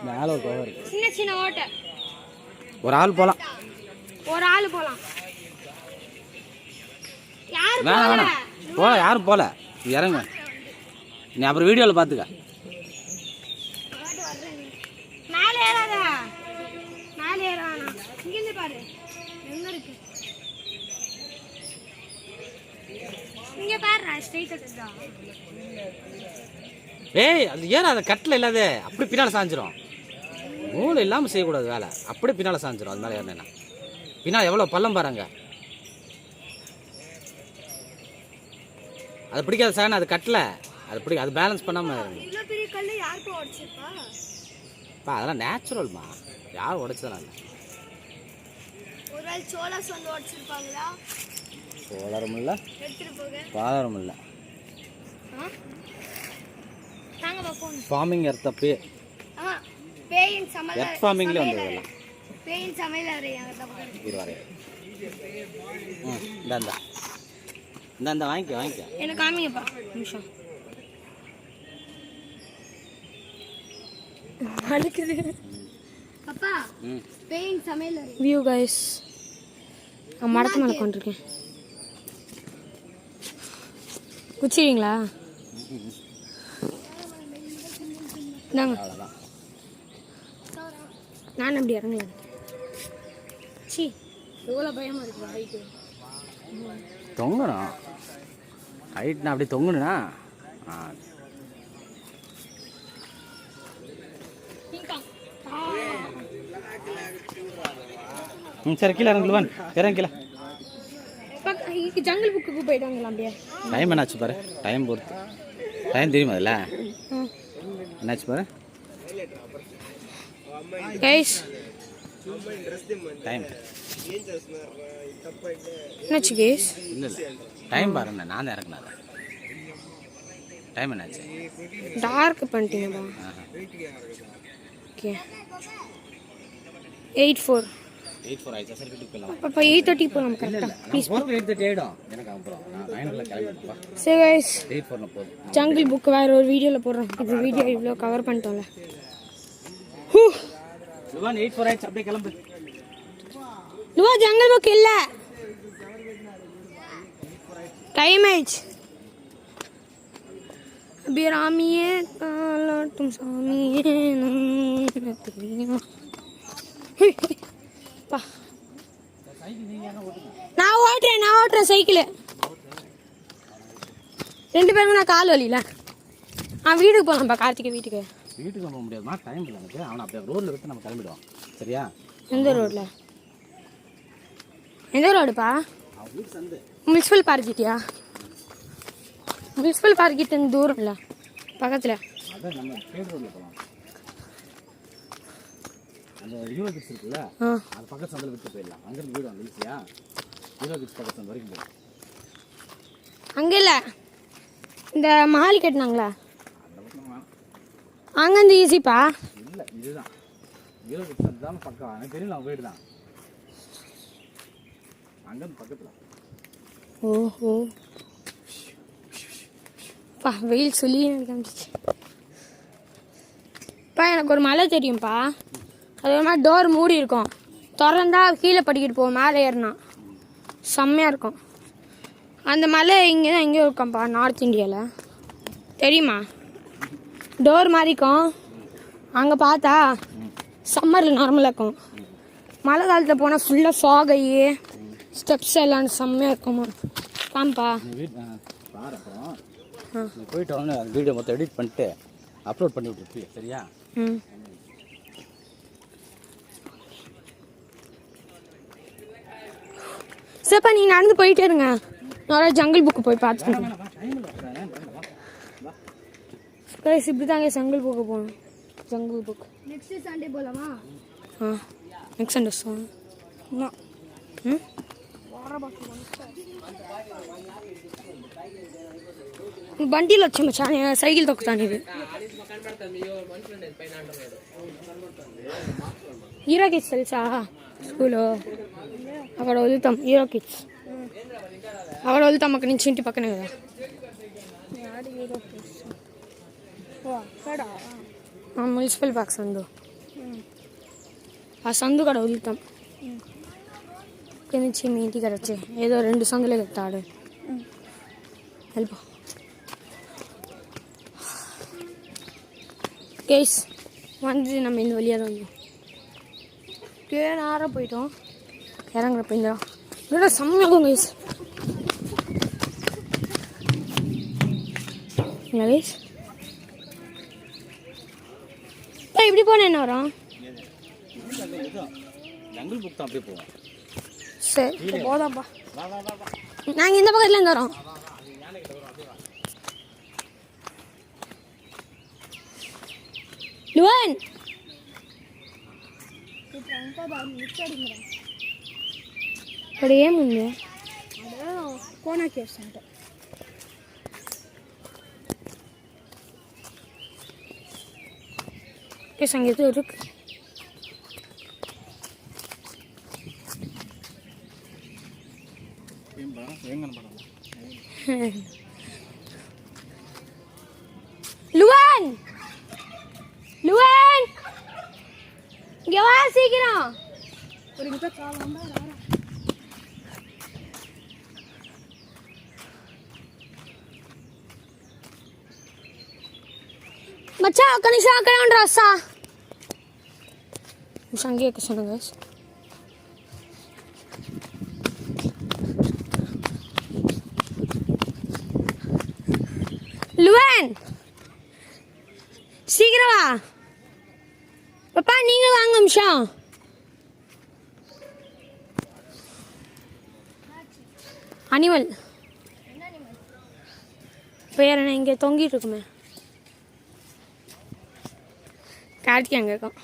மேலே ஒரு கோவம் இருக்கு, சின்ன சின்ன ஓட்டை. ஒரு ஆள் போகலாம், ஒரு ஆள் போகலாம். யாரு வேணாம் வேணாம் போகல, யாரும் போகல. இறங்க நீ, அப்புறம் வீடியோவில் பார்த்துக்க. மேலே ஏறாத, மேலே ஏறானா? இங்கேருந்து பாரு எங்க இருக்கு. இங்கே பாரு ஸ்ட்ரெயிட்டாக ஏய் அது ஏன் அதை கட்டில் இல்லாத அப்படி பின்னால் சாஞ்சிரும். மூளை இல்லாமல் செய்யக்கூடாது வேலை. அப்படியே பின்னால் சாஞ்சிரும். அது மேலே ஏறினா பின்னால் எவ்வளோ பள்ளம் பாருங்க. அது பிடிக்காது சார், அது கட்டல, அது பிடிக்க, அது பேலன்ஸ் பண்ணாமல் அதெல்லாம் நேச்சுரல்மா. யாரும் உடைச்சதுனால சோழரும் இல்லை பாலரும் இல்லை. ஃபார்மிங் எர்த் அப்பயே எர்த் ஃபார்மிங்லேயே வந்தது இருவாரு. இந்த வாங்கிக்க எனக்கு காமிங்கப்பா நிமிஷம். அப்பா ஸ்பெயின் சமையல் வியூ गाइस. நான் மரத்து மேலே கொண்டிருக்கேன். குச்சிங்களா? நாங்க நான் அப்படி இறங்கல. சி எவ்வளோ பயமாக இருக்கு ஹைட்டு. தொங்கணும் ஹைட்னா அப்படி தொங்கணுண்ணா. சரி கீழே இறங்குவான் இறங்கில. ஜங்கிள் புக்குக்கு போயிட்டாங்களா? அப்படியே டைம் என்னாச்சு பாரு. டைம் பொறுத்து டைம் தெரியுமா அதில் என்னாச்சு பாரு. கைஸ் டைம் என்னாச்சு கைஸ்? இல்லை டைம் பாருண்ணே. நான் தான் இறக்குனேன். டைம் என்னாச்சு? டார்க் பண்ணிட்டீங்கப்பா. ஓகே 8:04 ஆயிடுச்சா? சரி வீட்டுக்கு போகலாம். அப்போ 8:30 போகலாம் கரெக்டாக. ப்ளீஸ் 8:30 ஆகிடும் எனக்கு. அப்புறம் நான் 9 கிளம்பிடுப்பா. சரி கைஸ் 8:04 போதும். ஜங்கிள் புக் வேறு ஒரு வீடியோவில் போடுறோம். இது வீடியோ இவ்வளோ கவர் பண்ணிட்டோம்ல. 8:04 ஆயிடுச்சு. அப்படியே கிளம்பு. லுவா ஜங்கிள் புக் இல்லை, டைம் ஆயிடுச்சு. அபிராமியே காலாட்டும் சாமியே நான் ஓட்டுறேன் சைக்கிள். 2 பேருமே நான் கால் வலியில. வீட்டுக்கு போகலாம்ப்பா. கார்த்திகை வீட்டுக்கு போக முடியாதுமா. டைம் இல்லை எனக்கு. அவனை அப்படியே ரோட்டில் விட்டு நம்ம கிளம்பிடுவோம். சரியா? எந்த ரோட்டில்? எந்த ரோடுப்பா? முனிசிபல் பார்க் கிட்டியா? முனிசிபல் பார்க் கிட்ட தூரம் இல்லை, பக்கத்தில். அதான் நம்ம பேர் ரோட்டில் போகலாம். அந்த ஹீரோ கிட்ஸ் இருக்குல்ல, அது பக்கத்து சந்தில் விட்டு போயிடலாம். அங்கேருந்து வீடு வாங்க ஈஸியா. ஹீரோ கிட்ஸ் பக்கத்து சந்தை வரைக்கும் போகலாம். அங்கே இல்லை, இந்த மால் கட்டினாங்களா அங்கேருந்து ஈஸிப்பா. இல்லை இதுதான் ஹீரோ கிட்ஸ் சந்தை தான் பக்கம். எனக்கு தெரியல அவங்க வீடு தான் அங்கேருந்து பக்கத்தில். ஓஹோ பா, வெயில் சொல்லி எனக்கு காமிச்சிச்சு. பா எனக்கு ஒரு மலை தெரியும்ப்பா. அது ஒரு மாதிரி டோர் மூடி இருக்கும், திறந்தா கீழே படிக்கிட்டு போவோம். மேலே ஏறினா செம்மையாக இருக்கும். அந்த மலை இங்கே தான் எங்கேயோ இருக்காம்ப்பா, நார்த் இந்தியாவில். தெரியுமா? டோர் மாதிரி இருக்கும். அங்கே பார்த்தா சம்மரில் நார்மலாக இருக்கும். மழை காலத்தில் போனால் ஃபுல்லாக ஃபாக் ஆகி ஸ்டெப்ஸ் எல்லாம் செம்மையாக இருக்குமா. காம்பா போயிட்டு வாங்க. அந்த வீடியோ மொத்தம் எடிட் பண்ணிட்டு அப்லோட் பண்ணி விட்டுருப்பீங்க. சரியா? ம் சரிப்பா, நீங்கள் நடந்து போயிட்டே இருங்க. நான் ஜங்கிள் புக்கு போய் பார்த்துக்கோங்க. இப்படி தாங்க ஜங்கிள் புக்கு போகணும். ஜங்கிள் புக் நெக்ஸ்ட் சண்டே போகலாமா? நெக்ஸ்ட் சண்டே சொன்னா బండిలో వచ్చాము చాలా సైకిల్ తొక్కుతాను. ఇది హీరో కిడ్స్ తెలుసా? స్కూలు అక్కడ వదులుతాం. హీరో కిడ్స్ అక్కడ వదులుతాం. అక్కడి నుంచి ఇంటి పక్కనే కదా. మున్సిపల్ పార్క్ సందు, ఆ సందు కూడా వదులుతాం. ఇక్కడి నుంచి మీ ఇంటికి కూడా వచ్చే ఏదో 2 సందులే చెప్తాడు. వెళ్ళిపో கேஸ். வந்து நம்ம இந்த வழியாக தான் வந்தோம். நேராக போயிட்டோம். இறங்குறப்ப இந்த செம்மையாகும் கேஸ். கைஸ் இப்படி போனால் என்ன வரும்? ஜங்கிள் புக் தான் அப்படியே போவோம். சரி போதாம்ப்பா. நாங்கள் இந்த பக்கத்துல இருந்து வரோம். லுவன் ఇప్పుడు ఏముంది కోనాకి వేస్తాంట సంగీత ఇరుకు லுவன் லுவன் இங்க வா சீக்கிரம். ஒரு நிமிஷம் காலாம ராரா మచ్చా ఒక్క నిమిషం అక్కడే ఉండరా వస్తా. సంగీ ఎక్కుతాను గైస్. லுவன் சீக்கிரம் வா. பாப்பா நீங்களும் வாங்க நிமிஷம். அனிமல் பேர் என்ன? இங்கே தொங்கிட்டு இருக்குமே. கார்த்திக் அங்கே இருக்கும்.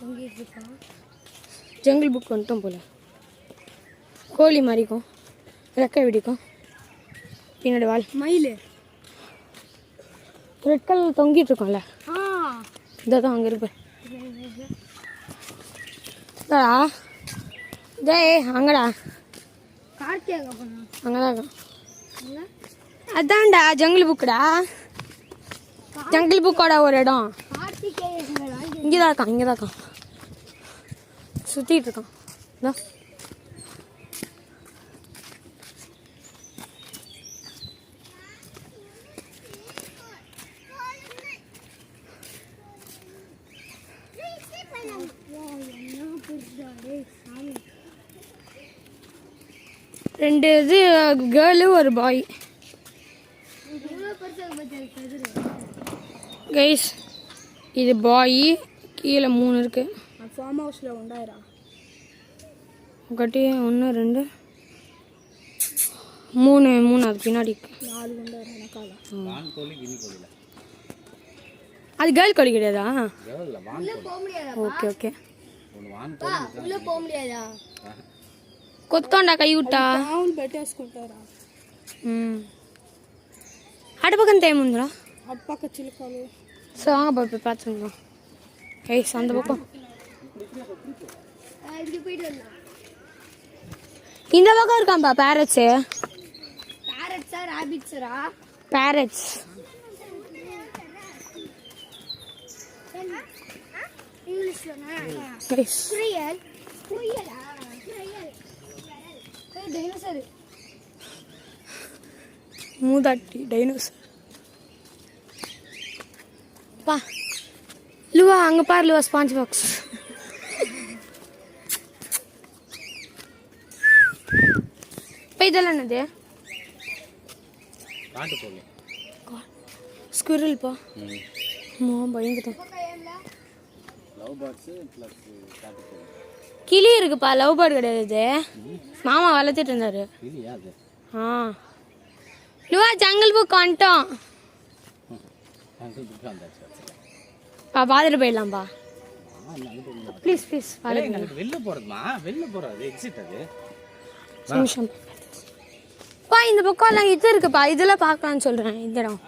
தொங்கிட்டு இருக்கான். ஜங்கிள் புக் வந்துட்டோம் போல. கோழி மாதிரிக்கும் ரெக்கை வெடிக்கும் பின்னாடி வால் மயில் ரெட் கலர் தொங்கிட்டு இருக்கோம்ல. இதை தான் அங்கே இருப்பேன். டேய் அங்கடா கார்த்தியாக அங்கதான் இருக்கும். அதான்டா ஜங்கிள் புக்குடா. ஜங்கிள் புக்கோட ஒரு இடம் இங்கே தான் இருக்கான். இங்கே தான் இருக்கான். சுற்றிட்டு இருக்கான். ரெண்டு இது கேர்ளு ஒரு பாய். கைஸ் இது பாய். கீழே 3 இருக்கு. ஃபார்ம் ஹவுஸில் உண்டாயிரா. ఒకటి 1 2 3 அது பின்னாடி 4 உண்டாயிரம் எனக்கால. வான் கோழி கினி கோழில அது கேர்ள் கோழி கிடையாதா? இல்ல வான் கோழி. Okay okay. ஒன்னு வான் கோழி உள்ள போக முடியாதா? కొత్తోండా కై గుట్ట అవును పెట్టేసుకుంటారా. అటుపక్కన ఏముందిరా? అటుపక్క చిలుకలు. సో బాబు పాత్ర ఏ సంద పక్క இந்த பக்கம் இருக்காம்பா பேரட்ஸ். பேரட்ஸா ராபிட்ஸா? பேரட்ஸ். இங்கிலீஷ்லனா குரியல் குரியலா குரியல் டைனோசர். மூதாட்டி டைனோசர். பா லுவா அங்கே பாரு லுவா ஸ்பாஞ்ச் பாக்ஸ். இப்போ இதெல்லாம் என்னது? காட்டு கோழி. ஸ்குரில் பா. பயந்துட்டேன். லவ் பேர்ட்ஸ் ப்ளஸ் காட்டு கோழி. கிளி இருக்குப்பா. லவ் பேர்டு கிடையாது. இது மாமா வளர்த்துட்டு இருந்தாரு. கிளியா அது? லுவா ஜங்கிள் புக் வந்துட்டோம். ஜங்கிள் புக் வந்தாச்சு. பார்த்துட்டு போயிடலாம்ப்பா. ப்ளீஸ் ப்ளீஸ் வெளில போகிறதுமா? வெளில போகிறது எக்ஸிட் அது. நிமிஷம் பா. இந்த பக்கம் இது இருக்குப்பா. இதெல்லாம் பார்க்கலான்னு சொல்கிறேன். இந்த இடம்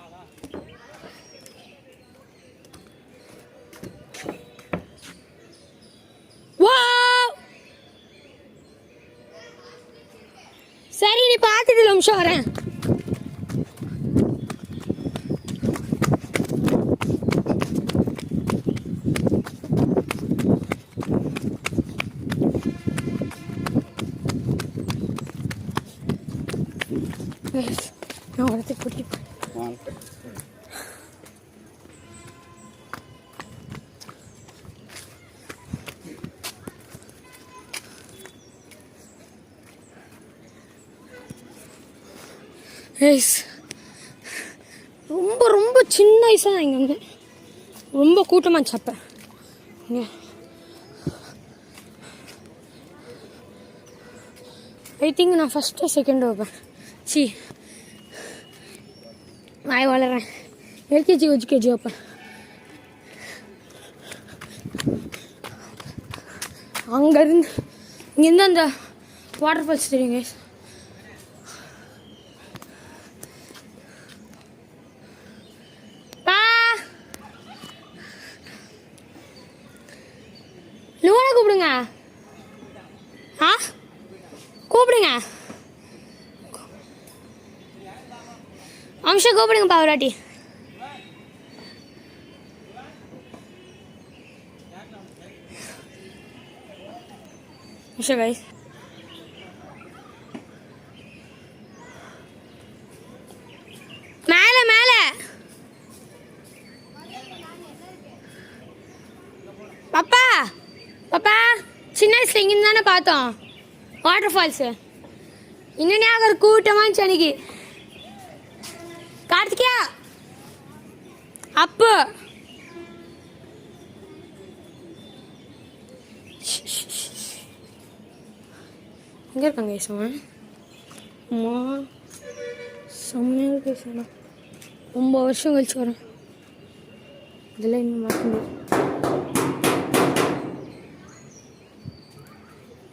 சரி நீ பார்த்துட்டு நிமிஷம் வரேன். நான் வரத்துக்கு கூட்டிட்டு எஸ் ரொம்ப ரொம்ப சின்ன வயசாக தான் இங்கே வந்து ரொம்ப கூட்டமாக இருந்துச்சு அப்போ இங்கே ஐ திங்க் நான் ஃபஸ்ட்டு செகண்ட் வைப்பேன் சி நான் வளர்றேன் எல்கேஜி யூஜிகேஜி வைப்பேன் அங்கேருந்து இங்கேருந்து அந்த வாட்டர் ஃபால்ஸ் தெரியுங்க லூனா கூப்பிடுங்க ஆ கூப்பிடுங்க அம்ஷா கூப்பிடுங்க பாவராட்டி அம்ஷா கைஸ் மேலே மேலே பாப்பா பாப்பா சின்ன வயசுல இங்கே தானே பார்த்தோம் வாட்டர் ஃபால்ஸு இன்னும் ஞாபகம் கூட்டமாக இருந்துச்சு அன்னைக்கு கார்த்திகா அப்போ எங்கே இருக்காங்க ஈஸ்வன் அம்மா செம்மையாக பேசணும் ரொம்ப வருஷம் கழிச்சு வரேன் இதெல்லாம் இன்னும் மறக்க முடியாது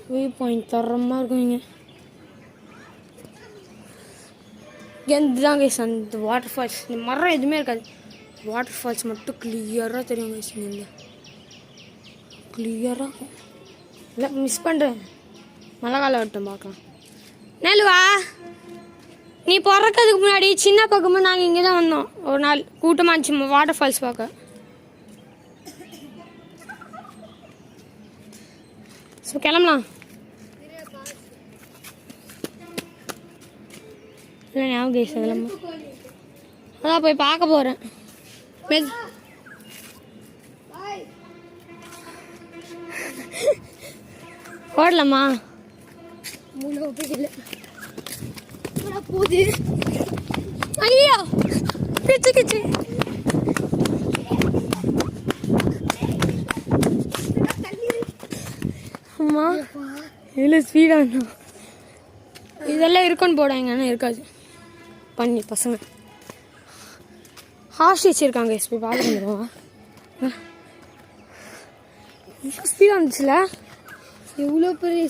வியூ பாயிண்ட் தரமாக இருக்கும் இங்கே இதுதான் கைஸ் அந்த வாட்டர் ஃபால்ஸ் இந்த மரம் எதுவுமே இருக்காது வாட்டர் ஃபால்ஸ் மட்டும் கிளியராக தெரியும் கைஸ் இங்கே கிளியராக இருக்கும் இல்லை மிஸ் பண்ணுறேன் மழை காலம் வரட்டும் பார்க்கலாம் நெல்வா நீ பிறக்கிறதுக்கு முன்னாடி சின்ன பக்கமும் நாங்கள் இங்கே தான் வந்தோம் ஒரு நாள் கூட்டமாக இருந்துச்சு வாட்டர் ஃபால்ஸ் பார்க்க ஸோ கிளம்பலாம் இல்லை ஞாபகம் கேஸ் கிளம்ப அதான் போய் பார்க்க போகிறேன் ஓடலாமா போகுது ஐயோ கிச்சு கிச்சு அம்மா இவ்வளோ ஸ்பீடாக இதெல்லாம் இருக்குன்னு போடாங்க ஆனால் இருக்காது பண்ணி பசங்க ஹாஸ்ட் வச்சுருக்காங்க எஸ்பி பார்த்துருவோம் ஸ்பீடாக இருந்துச்சுல எவ்வளோ பெரிய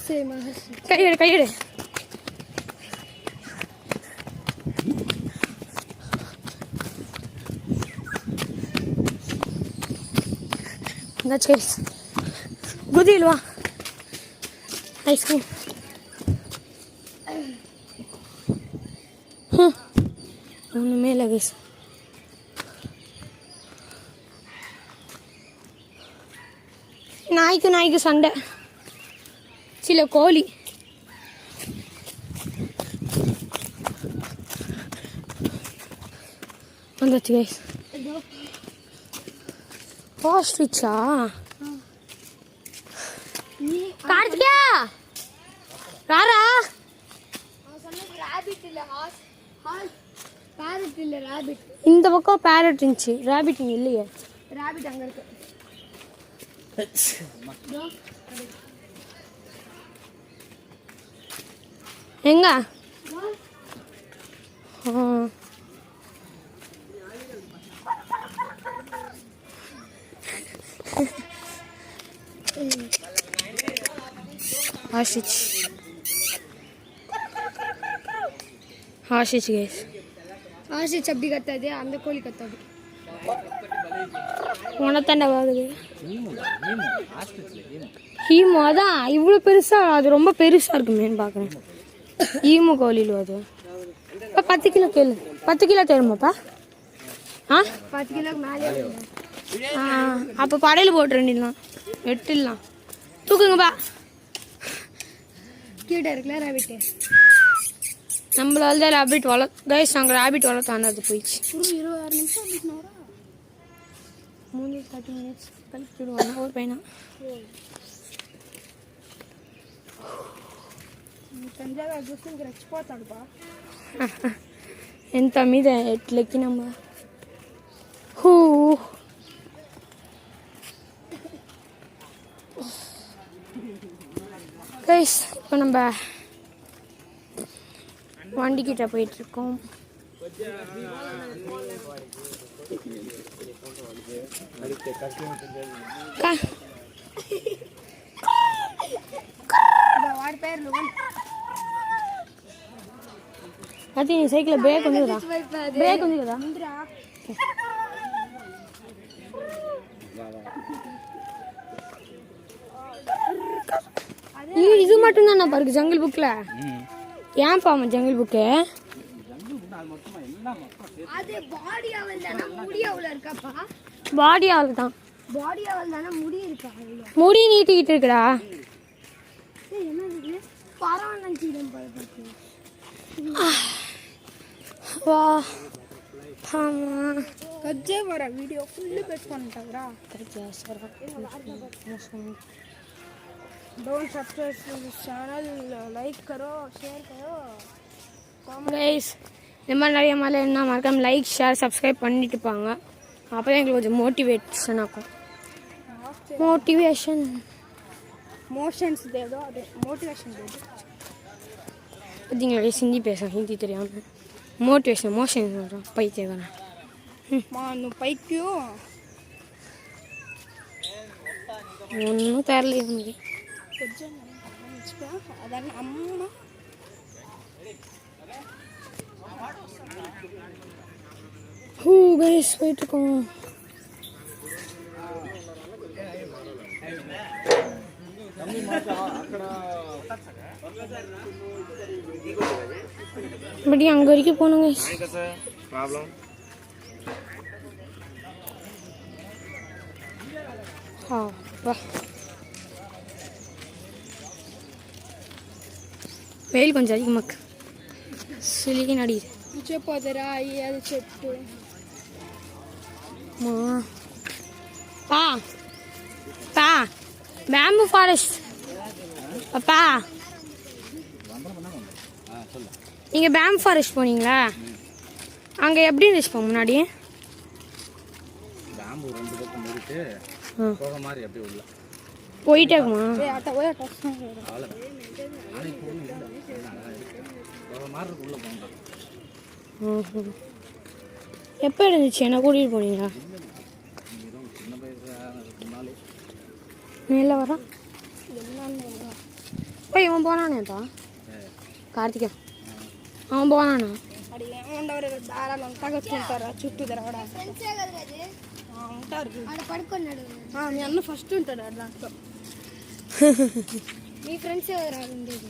கையெடு கையெடு சரி குதியில் வா ஐஸ்கிரீம் ஒன்றுமே இல்லை கைஸ் நாய்க்கு சண்டை சில கோழி வந்துச்சு கைஸ் ஹாஸ்ட்ரிச்சா கார்த்திகா ராரா இந்த பக்கம் பேரட் இருந்துச்சு ரேபிட் இங்கே இல்லையே ரேபிட் அங்கே இருக்கு எங்க ஹாஷிச் கேஸ் ஹாஷிச் அப்படி கத்தாது அந்த கோழி கத்தாது உனத்தாண்டா வாகுது ஈமு அதான் இவ்வளோ பெருசாக அது ரொம்ப பெருசாக இருக்குமேன்னு பார்க்குறேன் ஈமு கோழியில் அது 10 கிலோ கேளு 10 கிலோ தருமாப்பா ஆ 10 கிலோக்கு மேலே அப்போ படையில் போட்டு வேண்டிடலாம் வெட்டிடலாம் தூக்குங்கப்பா கியூட்டாக இருக்குல்ல ரேபிட்டு நம்மளால தான் ரேபிட் கைஸ் நாங்கள் ரேபிட் வளர்த்தானே அது போயிடுச்சு 26 நிமிஷம் 30 மினிட்ஸ் கழிச்சுடுவாங்க ஒரு பையனா தஞ்சாவூர் எக்ஸ்போர்ட் ஆடுப்பா ఎంత మీద ఎట్లెక్కినమ్మా హూ கைஸ் இப்போ நம்ம வண்டிக்கிட்ட போயிட்டுருக்கோம். అది నీ సైకిల్ బ్రేక్ ఉంది కదా, బ్రేక్ ఉంది కదా. இது மட்டும் தான் பாருக்கு ஜங்கிள் புக்கில். ஏன்ப்பா அவன் ஜங்கிள் புக்கு பாடி ஆள் தான். முடி நீட்டிக்கிட்டு இருக்குடா. வா कज्जे वाला वीडियो फुल बेच பண்ணிட்டாங்கடா. Don't subscribe to this channel, like करो, शेयर करो. गाइस இந்த மாதிரி நிறைய மேலே என்ன மறக்காம லைக் ஷேர் சப்ஸ்கிரைப் பண்ணிட்டு பாங்க. அப்போ தான் எங்களுக்கு கொஞ்சம் மோட்டிவேஷன் ஆகும். மோட்டிவேஷன் மோஷன்ஸ் दे दो, मोटिवेशन दे दो. பார்த்தீங்களா ஹிந்தி பேசுகிறேன், ஹிந்தி தெரியாமல் மோட்டிவேஷன் மோஷன் சொல்கிறோம். பைத்தியக்காரன். மானு பைக்கியோ ஒன்றும் தரல இவனுக்கு. அதான் அம்மா கைஸ் போயிட்டுருக்கோம். பட் அங்கே வரைக்கும் போகணும் கைஸ். வெயில் கொஞ்சம் அதிகமாக சிலிக்கு நடிக்குது. చెప్పదరా అది చెట్టు మా పా పా பேம்பு ஃபாரஸ்ட். அப்பா நீங்கள் பேம்பு ஃபாரஸ்ட் போனீங்களா? அங்கே எப்படி இருந்துச்சுப்பா முன்னாடி? பேம்பு ரெண்டு பக்கம் மூடிட்டு போக மாதிரி அப்படி உள்ள போயிட்டே இருக்குமா? எப்போ இருந்துச்சு? என்ன கூட்டிகிட்டு போனீங்களா? மேல வரான் போய் இவன் போனானேப்பா కార్తిక. அவன் போனானா? అది ఏమంటారు దారాలు అంతా కట్టుకుంటారా చుట్టూ తిరగడా ఉంటారు. మీ అన్న ఫస్ట్ ఉంటాడు దాంట్లో. మీ ఫ్రెండ్స్ ఎవరు ఉండేది?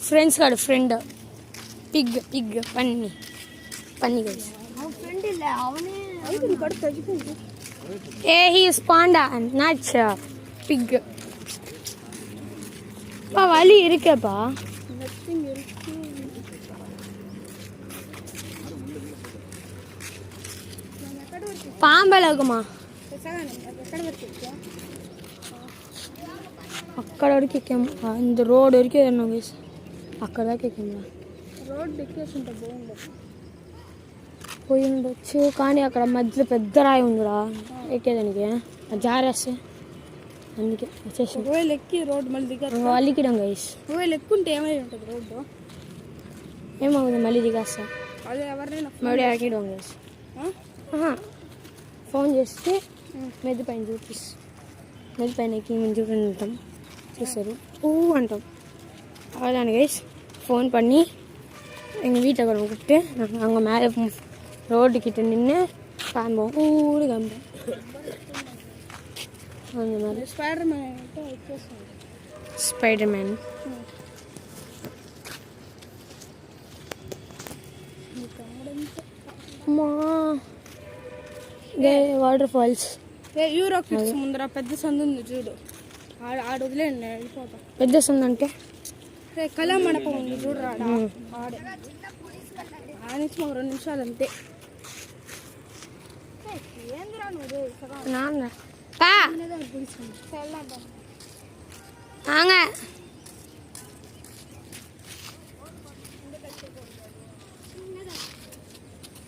ఫ్రెండ్స్ కాదు ఫ్రెండ్. పిగ్ పిగ్ పన్ని పన్ని గైస్. அவன் ஃப்ரெண்ட் இல்ல, அவனே ஐடி கார்டு தஜிக்குது. he is panda not pig. பா வலி இருக்கேப்பா. நத்திங் இருக்கு. పాంబెలా இருக்குமா? అక్కడ వరకు ఎక్కాము. இந்த రోడ్ వరకు ఏదన్నా వేసి అక్కడ దాకా ఎక్కాము. రోడ్ ఎక్కేస్తుంటే బాగుంది. పోయి ఉండొచ్చు కానీ అక్కడ మధ్యలో పెద్ద రాయి ఉందిరా ఎక్కేదానికి. జారేస్తే అందుకే వచ్చేసి ఒకవేళ ఎక్కి రోడ్ మళ్ళీ దిగా అల్లికిడం గైస్. ఒకవేళ ఎక్కుంటే ఏమై ఉంటుంది రోడ్డు? ఏమవుతుంది మళ్ళీ దిగేస్తా. అదే ఎవరైనా మళ్ళీ ఆకిడం గైస్. ఫోన్ చేస్తే మెది పైన చూపిస్తాం. మెది పైన ఎక్కి మేము చూడండి ఉంటాం. చూస్తారు అంటాం. அவ்வளோதான கைஸ். ஃபோன் பண்ணி எங்கள் வீட்டை கூட கூப்பிட்டு நாங்கள் அங்கே மேலே ரோடு கிட்ட நின்று காம்போம் ஊரு காம்போம். அந்த மாதிரி ஸ்பைடர்மேன் అమ్మా వాటర్ ఫాల్స్. యూరో కిడ్స్ ముందర పెద్ద సందు ఉంది చూడు, ఆడ వదిలేండి వెళ్ళిపోతాం. పెద్ద సందు అంటే కళా మండపం ఉంది చూడు, ఆడే ఆనించి మాకు 2 నిమిషాలు అంతే. நாங்க பா வாங்க.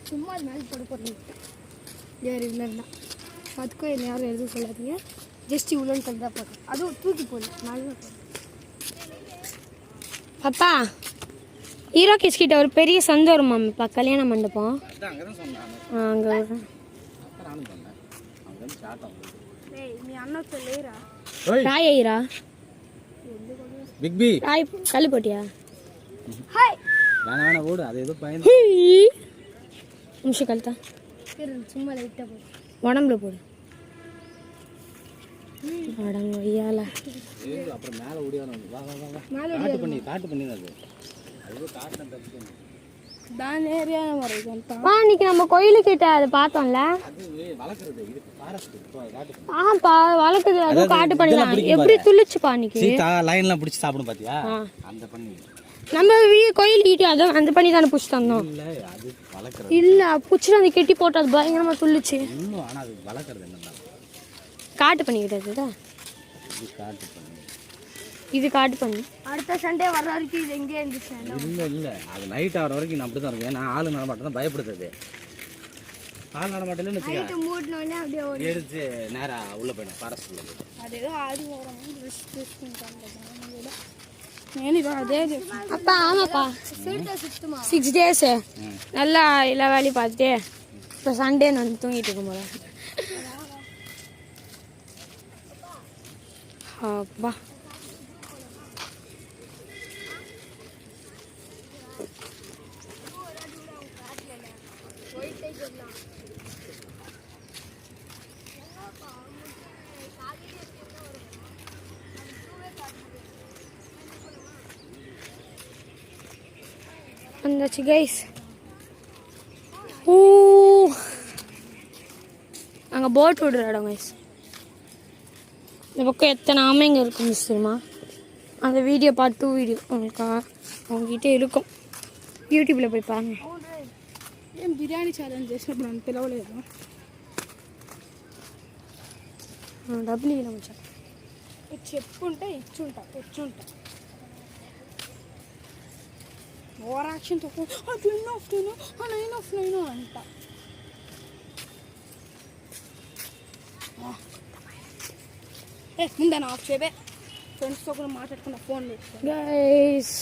சும்மா அது மேலே போட போகிறேன் வேறு இல்லைன்னா அதுக்கும் என்ன யாரும் எதுவும் சொல்லாதீங்க. ஜஸ்ட் இவ்வளோன்னு சொல்லி தான் போடுறேன். அதுவும் தூக்கி போடணும் நல்லா போடுறேன். அப்பா ஹீரோ கிஸ் கிட்ட ஒரு பெரிய சந்தை வருமாப்பா கல்யாண மண்டபம். அங்கே நீ அண்ணா சொல்லுறா ராய் ஐயரா பிக் பி ராய் கல் போட்டியா? ஹாய் வேணா ஓடு அது ஏதோ பயன் நிமிஷம் கழுத்தா சும்மா லைட்டாக போடு. உடம்புல போடு. உடம்பு ஐயால அப்புறம் மேலே ஓடியாரும். வா வா வா மேலே காட்டு பண்ணி அது அது காட்டு தப்பு தான் நேரியான முறைக்கு வந்துட்டான். இன்னைக்கு நம்ம கோயிலுக்கிட்ட அதை பார்த்தோம்ல. அது வளர்க்குறது இது ஃபாரஸ்ட் காட்டு ஆப்பா வளர்க்குது அதுவும் காட்டு பண்ணலாம். எப்படி துள்ளிச்சுப்பா இன்னைக்கு சீதா லைன்லாம் பிடிச்சி சாப்பிடும் பாத்தியா அந்த பண்ணி நம்ம கோயில் ஈட்டி அதான் அந்த பண்ணி தானே பிடிச்சி தந்தோம். இல்ல அது வளர்க்குறது இல்ல பிடிச்சிட்டு அந்த கெட்டி போட்டு அது பயங்கரமா துள்ளிச்சு. இன்னும் ஆனா அது வளர்க்குறது என்னன்னா காட்டு பண்ணிக்கிட்டது இது காட்டு பண்ணி இது காட்டு பண்ணி. அடுத்த சண்டே வர வரைக்கும் இது எங்கே இருந்துச்சு? இல்லை அது நைட் ஆகிற வரைக்கும் நான் அப்படி தான் இருக்கும். ஏன்னா ஆள் நடமாட்டம் தான் பயப்படுறது. ஆள் நடமாட்டம்னு வச்சுக்க மூடினோடனே அப்படியே ஓடி எடுத்து நேராக உள்ளே போயிடும் ஃபாரஸ்ட் உள்ள போயிடும். அது ஏதோ ஆடி வரும் அதே அப்பா ஆமாப்பா சுத்தமா 6 days நல்லா எல்லா வேலையும் பார்த்துட்டு இப்போ சண்டேன்னு வந்து தூங்கிட்டு இருக்கும் போல. அப்பா வந்தாச்சு கைஸ். அங்கே போட் விடுற இடம் கைஸ். இந்த பக்கம் எத்தனை ஆமைங்க இருக்கும் மிஸ் தெரியுமா? அந்த வீடியோ பார்ட் 2 வீடியோ உங்களுக்கு அவங்ககிட்ட இருக்கும். யூடியூப்பில் போய் பாருங்க. ఏం బిర్యానీ ఛాలెంజ్ చేసినప్పుడు నన్ను పిలవలేదు. డబ్బులు ఇలా వచ్చా చెప్పుంటే ఇచ్చుంటా తెచ్చుంటా. ఓవర్ యాక్షన్ తో 9 అంట. ముందే ఆఫ్ చేయబే. ఫ్రెండ్స్తో కూడా మాట్లాడుకున్న ఫోన్ గైస్.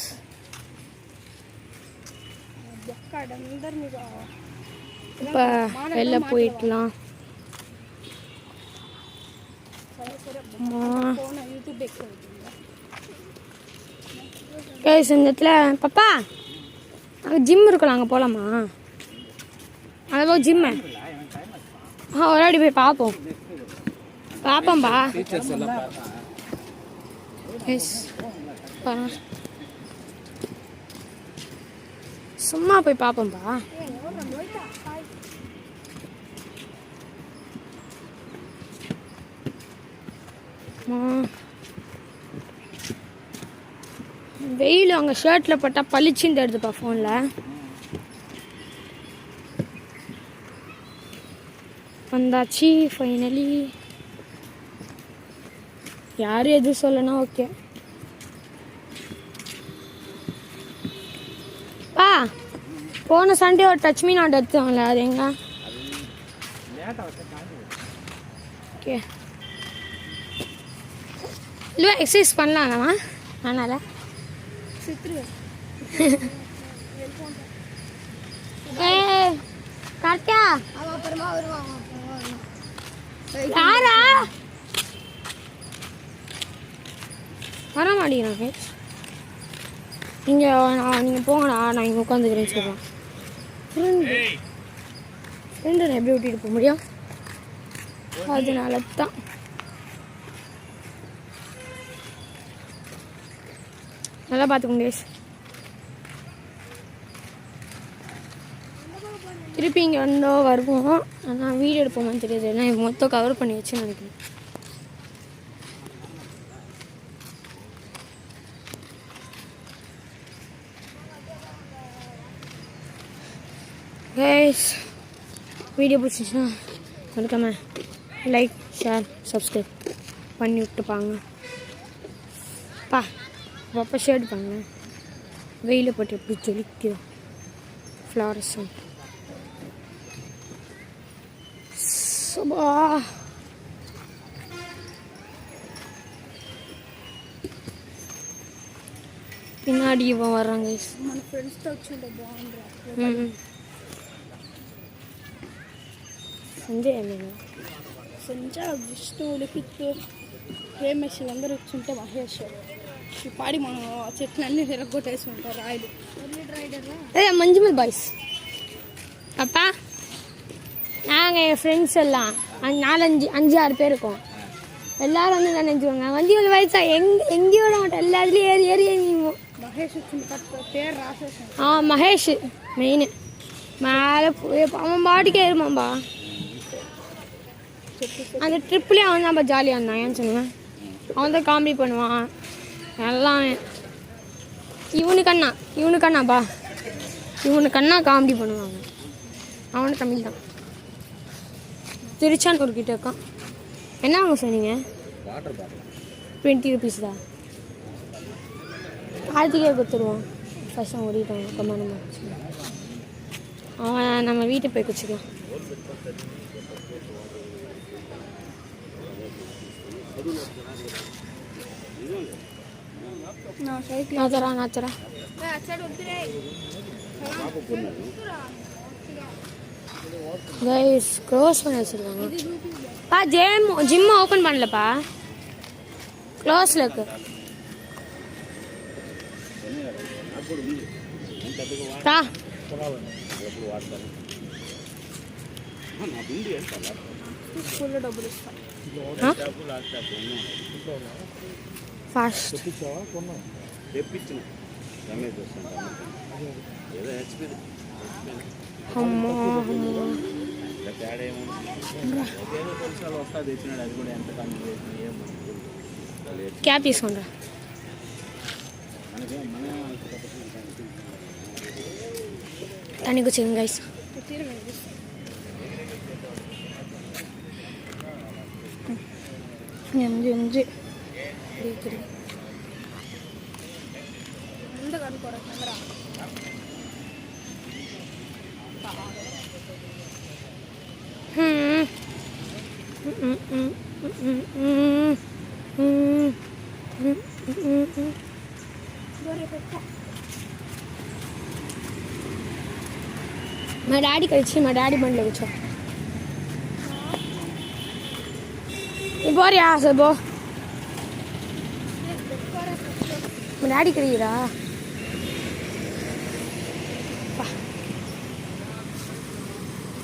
இப்போ வெளில போயிடலாம். கைஸ் இந்த இடத்துல பாப்பா அங்கே ஜிம் இருக்கலாம், அங்கே போகலாமா? அங்கே போய் ஜிம்மு ஒரு வாட்டி போய் பார்ப்போம்பா. எஸ் சும்மா போய் பார்ப்போம்பா. வெயில் அங்கே ஷர்ட்டில் போட்டால் பளிச்சுன்னு எடுத்துப்பா ஃபோனில். வந்தாச்சு ஃபைனலி. யாரும் எதுவும் சொல்லனா ஓகே. பா போன சண்டே ஒரு டச் மீ நாட் எடுத்தாங்களே அது எங்க? ஓகே இல்லை எக்ஸசைஸ் பண்ணலாமா? அதனால் கரெக்டா அப்புறமா வருவாங்க. யாரா வர மாட்டேங்கிறாங்க. நீங்கள் போங்கடா நான் இங்கே உட்காந்துக்கிறேன்னு சொல்கிறேன். ஃப்ரெண்டு நான் எப்படி விட்டுட்டு போக முடியும்? அதனால தான் நல்லா பார்த்துக்கோங்க கைஸ். திருப்பி இங்கே வந்தோ வருவோம். ஆனால் வீடியோ எடுப்போமான்னு தெரியாது. ஏன்னா மொத்தம் கவர் பண்ணி வச்சுன்னு நினைக்கிறேன். கைஸ் வீடியோ பிடிச்சிச்சுன்னா மறக்காம லைக் ஷேர் சப்ஸ்கிரைப் பண்ணி விட்டுப்பாங்க. பா அப்போ ஷேட் பண்ண வெயில போட்டு எப்படி ஜொலிக்குது ஃப்ளாரஸும். சபா பின்னாடி இவன் வர்றாங்க మన ఫ్రెండ్స్తో వచ్చి బాగుంది సంజయ్ నేను సంజ విష్ణు లిఖిత్ ప్రేమేష్ అందరూ వచ్చుంటే మహేష్ ఈ పాడి మనం చెట్లన్నీ తిరగొట్టేసి ఉంటారు రాయలు மஞ்சுமல் பாய்ஸ் அப்பா நாங்கள் என் ஃப்ரெண்ட்ஸ் எல்லாம் 4-5 பேர் இருக்கோம். எல்லாரும் வந்து என்ன நினச்சிக்கோங்க மஞ்சுமல் பாய்ஸா எங்கேயும் விட மாட்டோம், எல்லாத்துலேயும் ஏறி ஏறி எங்கேயும். మహేష్ వచ్చింది పేరు రాసేసాను. மகேஷ் மெயின் மேலே போய் அவன் பாட்டுக்கே ஏறுமாம்பா. அந்த ட்ரிப்லேயே அவன் தான்ப்பா ஜாலியாக இருந்தான். ஏன்னு சொன்னேன் அவன் தான் காமெடி பண்ணுவான் எல்லாமே. இவனுக்கண்ணாப்பா காமெடி பண்ணுவாங்க. அவனு தமிழ் தான். திருச்சானூர் கிட்ட இருக்கான். என்ன வாங்க சொன்னீங்க? 20 rupees தான். ஆர்த்திக்கே கொடுத்துருவான். ஃபஸ்ட் ஓடிட்டான் கம்மானமா. அவன் நம்ம வீட்டுக்கு போய் குச்சிக்கலாம். நாச்சரா கைஸ் க்ளோஸ் பண்ணி வச்சுருக்காங்க. பா ஜிம் ஓப்பன் பண்ணலப்பா, க்ளோஸில் இருக்கு. ఫాస్ట్ క్యాప్ తీసుకోండి. తనకు వచ్చింది గైస్. ఎంజి మా డాడీ కలిసి మా డాడీ బండిలో కూర్చో. போறியா சபோ? మా డాడీ கிடைக்கிறா?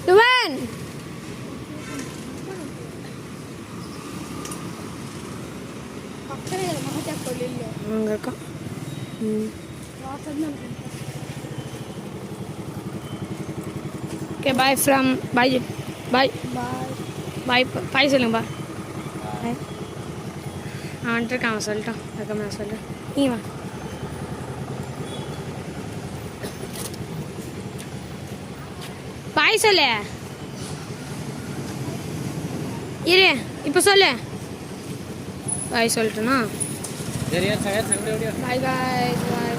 யுவன் அங்கே இருக்கான். ஓகே பாய் ஃப்ரம் பாய் பாய் பாய் பாய் சொல்லுங்க பா. அவன் வந்துட்டுருக்கான், அவன் சொல்லிட்டான். அதுக்கப்புறம் நான் சொல்கிறேன். நீ வா. பாய் சொல்லு. இரு இப்போ சொல்லு. பாய் சொல்லிட்டேனா? பாய் பாய் பாய்.